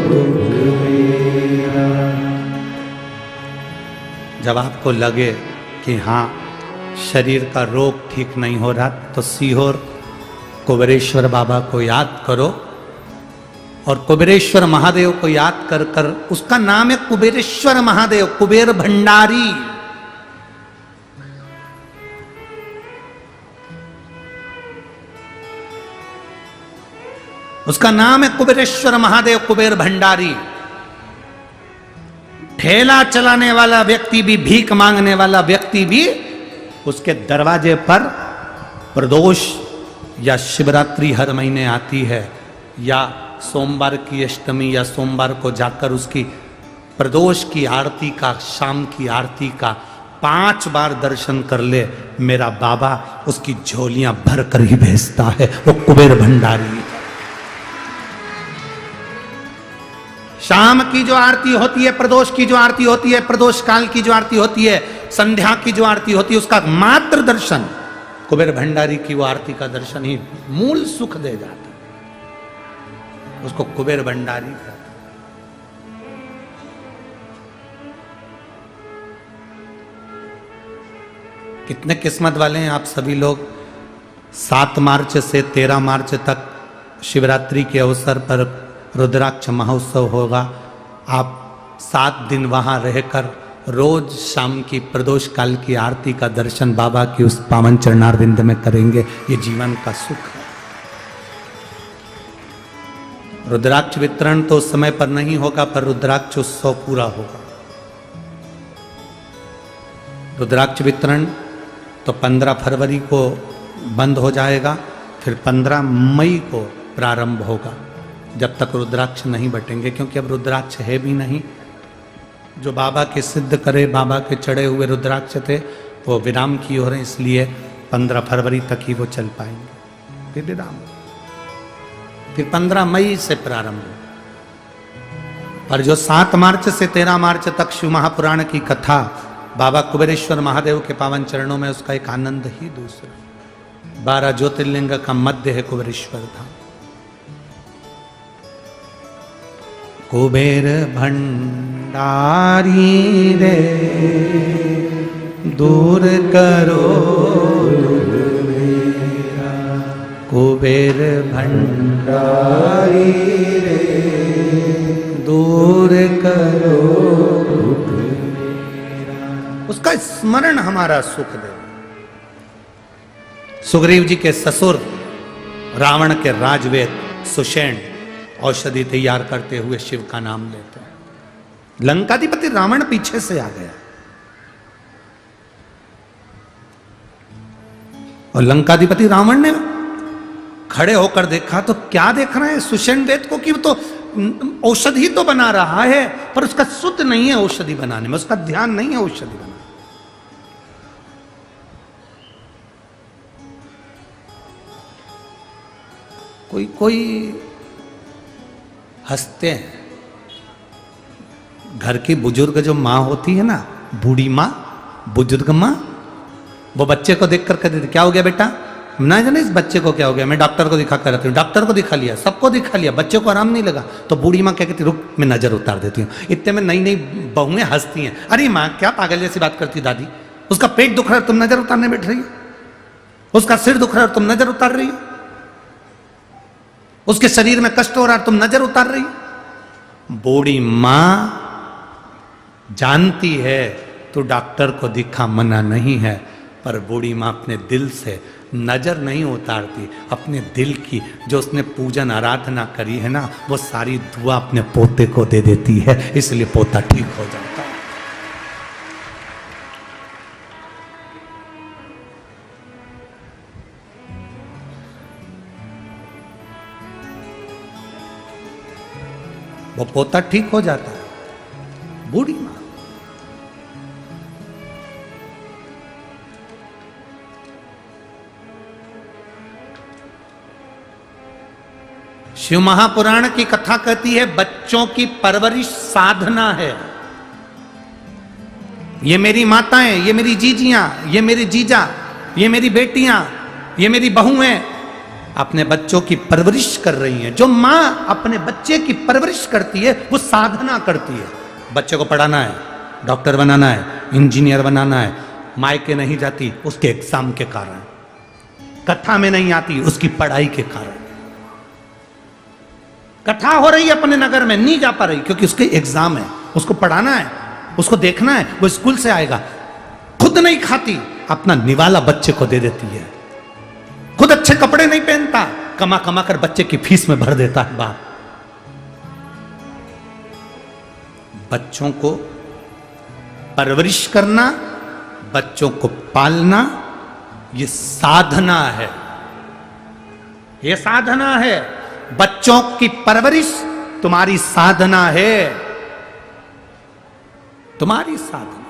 दुख मेरा। जब आपको लगे कि हाँ शरीर का रोग ठीक नहीं हो रहा, तो सीहोर कुबेरेश्वर बाबा को याद करो और कुबेरेश्वर महादेव को याद कर कर, उसका नाम है कुबेरेश्वर महादेव, कुबेर भंडारी। उसका नाम है कुबेरेश्वर महादेव, कुबेर भंडारी। ठेला चलाने वाला व्यक्ति भी, भीख मांगने वाला व्यक्ति भी, उसके दरवाजे पर प्रदोष या शिवरात्रि हर महीने आती है, या सोमवार की अष्टमी या सोमवार को जाकर उसकी प्रदोष की आरती का, शाम की आरती का 5 बार दर्शन कर ले, मेरा बाबा उसकी झोलियां भर कर ही भेजता है। वो कुबेर भंडारी। शाम की जो आरती होती है, प्रदोष की जो आरती होती है, प्रदोष काल की जो आरती होती है, संध्या की जो आरती होती है, उसका मात्र दर्शन, कुबेर भंडारी की वो आरती का दर्शन ही मूल सुख दे जाता है। उसको कुबेर भंडारी कहते हैं। कितने किस्मत वाले हैं आप सभी लोग। 7 मार्च से 13 मार्च तक शिवरात्रि के अवसर पर रुद्राक्ष महोत्सव होगा। आप 7 दिन वहां रहकर रोज शाम की प्रदोष काल की आरती का दर्शन बाबा की उस पावन चरणारविंद में करेंगे। ये जीवन का सुख है। रुद्राक्ष वितरण तो समय पर नहीं होगा, पर रुद्राक्ष उत्सव पूरा होगा। रुद्राक्ष वितरण तो 15 फरवरी को बंद हो जाएगा, फिर 15 मई को प्रारंभ होगा, जब तक रुद्राक्ष नहीं बटेंगे, क्योंकि अब रुद्राक्ष है भी नहीं। जो बाबा के सिद्ध करे, बाबा के चढ़े हुए रुद्राक्ष थे, वो विराम की ओर हैं, इसलिए 15 फरवरी तक ही वो चल पाएंगे, फिर विराम। फिर 15 मई से प्रारंभ। और जो 7 मार्च से 13 मार्च तक शिव महापुराण की कथा बाबा कुबेरेश्वर महादेव के पावन चरणों में, उसका एक आनंद ही दूसरा। 12 ज्योतिर्लिंग का मध्य है कुबेरेश्वर धाम। कुबेर भंडारी रे दूर करो दुख मेरा। कुबेर भंडारी रे दूर करो दुख मेरा। उसका स्मरण हमारा सुख दे। सुग्रीव जी के ससुर रावण के राजवेद सुषेण औषधि तैयार करते हुए शिव का नाम लेते हैं। लंकाधिपति रावण पीछे से आ गया और लंकाधिपति रावण ने खड़े होकर देखा, तो क्या देख रहे हैं सुषेण वेद को, कि वो तो औषधि तो बना रहा है, पर उसका शुद्ध नहीं है औषधि बनाने में, उसका ध्यान नहीं है औषधि बनाने। कोई कोई हंसते हैं। घर की बुजुर्ग जो माँ होती है ना, बूढ़ी माँ, बुजुर्ग माँ, वो बच्चे को देख कर कहती थी, क्या हो गया बेटा? ना जाने इस बच्चे को क्या हो गया, मैं डॉक्टर को दिखा कर रहती हूँ। डॉक्टर को दिखा लिया, सबको दिखा लिया, बच्चे को आराम नहीं लगा, तो बूढ़ी माँ क्या कहती, रुक मैं नजर उतार देती हूँ। इतने में नई नई बहुएं हंसती हैं, अरे माँ क्या पागल जैसी बात करती दादी, उसका पेट दुख रहा है, तुम नजर उतारने बैठ रही हो। उसका सिर दुख रहा है तुम नजर उतार रही हो, उसके शरीर में कष्ट हो रहा है तुम नजर उतार रही हो। बूढ़ी मां जानती है तो डॉक्टर को दिखा मना नहीं है, पर बूढ़ी मां अपने दिल से नजर नहीं उतारती, अपने दिल की जो उसने पूजन आराधना करी है ना, वो सारी दुआ अपने पोते को दे देती है, इसलिए पोता ठीक हो जाता है। वो पोता ठीक हो जाता है। बूढ़ी मां शिव महापुराण की कथा कहती है बच्चों की परवरिश साधना है। ये मेरी माताएं, ये मेरी जीजियां, ये मेरे जीजा, ये मेरी बेटियां, ये मेरी बहुएं अपने बच्चों की परवरिश कर रही हैं। जो मां अपने बच्चे की परवरिश करती है वो साधना करती है। बच्चे को पढ़ाना है, डॉक्टर बनाना है, इंजीनियर बनाना है, मायके नहीं जाती उसके एग्जाम के कारण, कथा में नहीं आती उसकी पढ़ाई के कारण। कथा हो रही है अपने नगर में, नहीं जा पा रही क्योंकि उसके एग्जाम है, उसको पढ़ाना है, उसको देखना है, वो स्कूल से आएगा। खुद नहीं खाती, अपना निवाला बच्चे को दे देती है। खुद अच्छे कपड़े नहीं पहनता, कमा कमा कर बच्चे की फीस में भर देता है बाप। बच्चों को परवरिश करना, बच्चों को पालना, ये साधना है, ये साधना है। बच्चों की परवरिश तुम्हारी साधना है, तुम्हारी साधना।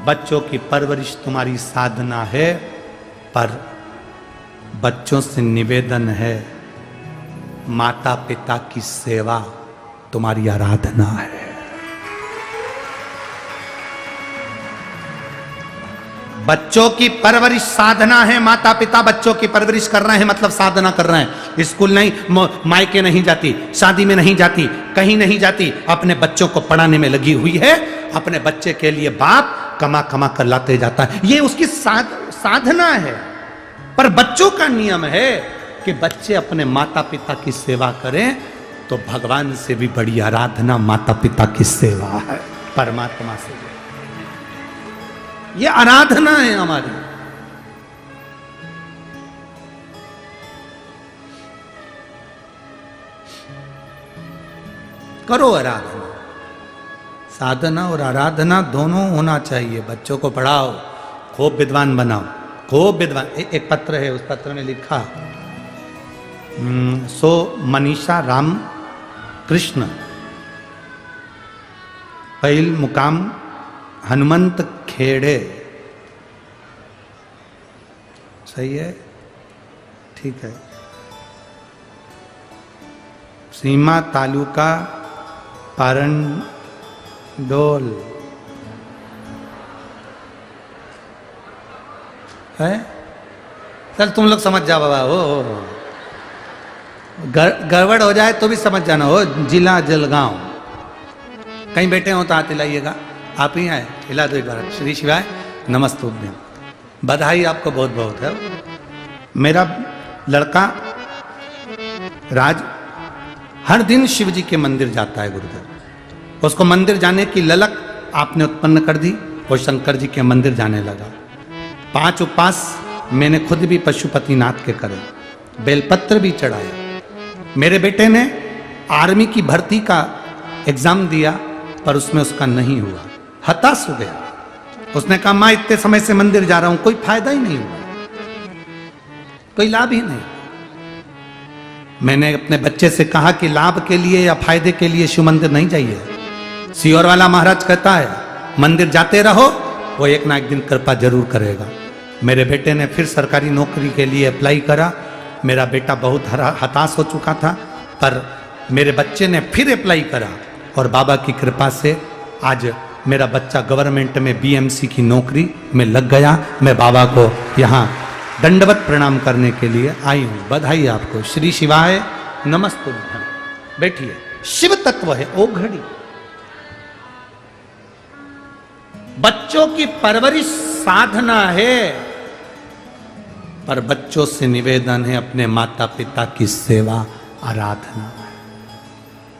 बच्चों की परवरिश तुम्हारी साधना है, पर बच्चों से निवेदन है माता पिता की सेवा तुम्हारी आराधना है। बच्चों की परवरिश साधना है, माता पिता बच्चों की परवरिश कर रहे हैं मतलब साधना कर रहे हैं। स्कूल नहीं, मायके नहीं जाती, शादी में नहीं जाती, कहीं नहीं जाती, अपने बच्चों को पढ़ाने में लगी हुई है। अपने बच्चे के लिए बाप कमा कमा कर लाते जाता है, ये उसकी साधना है। पर बच्चों का नियम है कि बच्चे अपने माता पिता की सेवा करें, तो भगवान से भी बड़ी आराधना माता पिता की सेवा है, परमात्मा से। ये आराधना है हमारी। करो आराधना। साधना और आराधना दोनों होना चाहिए। बच्चों को पढ़ाओ, खूब विद्वान बनाओ, खूब विद्वान। एक पत्र है, उस पत्र में लिखा सो मनीषा राम कृष्ण पहल मुकाम हनुमंत खेड़े। सही है, ठीक है। सीमा तालुका पारंडोल है। चल तुम लोग समझ जाओ बाबा। हो गड़बड़ हो जाए तो भी समझ जाना। हो जिला जलगांव। कहीं बैठे हो तो हाथ हिलाइएगा। आप ही आए, हिला दो एक बार। श्री शिवाय नमस्तुभ्यं। बधाई आपको बहुत बहुत है। मेरा लड़का राज हर दिन शिव जी के मंदिर जाता है गुरुदेव। उसको मंदिर जाने की ललक आपने उत्पन्न कर दी, वो शंकर जी के मंदिर जाने लगा। 5 उपवास मैंने खुद भी पशुपतिनाथ के करे, बेलपत्र भी चढ़ाया। मेरे बेटे ने आर्मी की भर्ती का एग्जाम दिया, पर उसमें उसका नहीं हुआ, हताश हो गया। उसने कहा मां इतने समय से मंदिर जा रहा हूं, कोई फायदा ही नहीं हुआ, कोई लाभ ही नहीं। मैंने अपने बच्चे से कहा कि लाभ के लिए या फायदे के लिए शिव मंदिर नहीं जाइए। सियोर वाला महाराज कहता है मंदिर जाते रहो, वो एक ना एक दिन कृपा जरूर करेगा। मेरे बेटे ने फिर सरकारी नौकरी के लिए अप्लाई करा। मेरा बेटा बहुत हताश हो चुका था, पर मेरे बच्चे ने फिर अप्लाई करा और बाबा की कृपा से आज मेरा बच्चा गवर्नमेंट में बीएमसी की नौकरी में लग गया। मैं बाबा को यहाँ दंडवत प्रणाम करने के लिए आई हूँ। बधाई आपको। श्री शिवाय नमस्तुभ्यं। बैठिए। शिव तत्व है ओघड़ी। बच्चों की परवरिश साधना है, पर बच्चों से निवेदन है अपने माता पिता की सेवा आराधना है।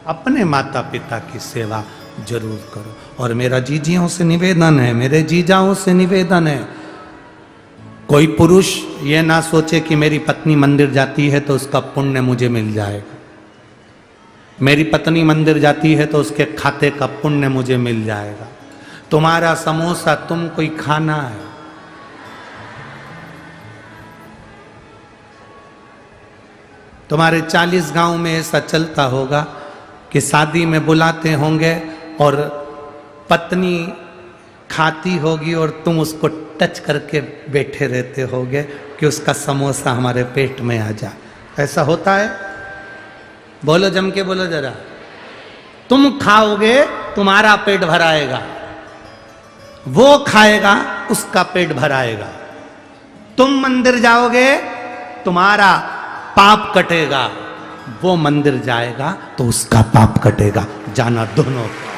अपने माता पिता की सेवा जरूर करो। और मेरा जीजियों से निवेदन है, मेरे जीजाओं से निवेदन है, कोई पुरुष ये ना सोचे कि मेरी पत्नी मंदिर जाती है तो उसका पुण्य मुझे मिल जाएगा, मेरी पत्नी मंदिर जाती है तो उसके खाते का पुण्य मुझे मिल जाएगा। तुम्हारा समोसा तुमको ही खाना है। तुम्हारे 40 गांव में ऐसा चलता होगा कि शादी में बुलाते होंगे और पत्नी खाती होगी और तुम उसको टच करके बैठे रहते होगे कि उसका समोसा हमारे पेट में आ जाए। ऐसा होता है? बोलो, जम के बोलो जरा। तुम खाओगे तुम्हारा पेट भराएगा, वो खाएगा उसका पेट भराएगा। तुम मंदिर जाओगे तुम्हारा पाप कटेगा, वो मंदिर जाएगा तो उसका पाप कटेगा। जाना दोनों का।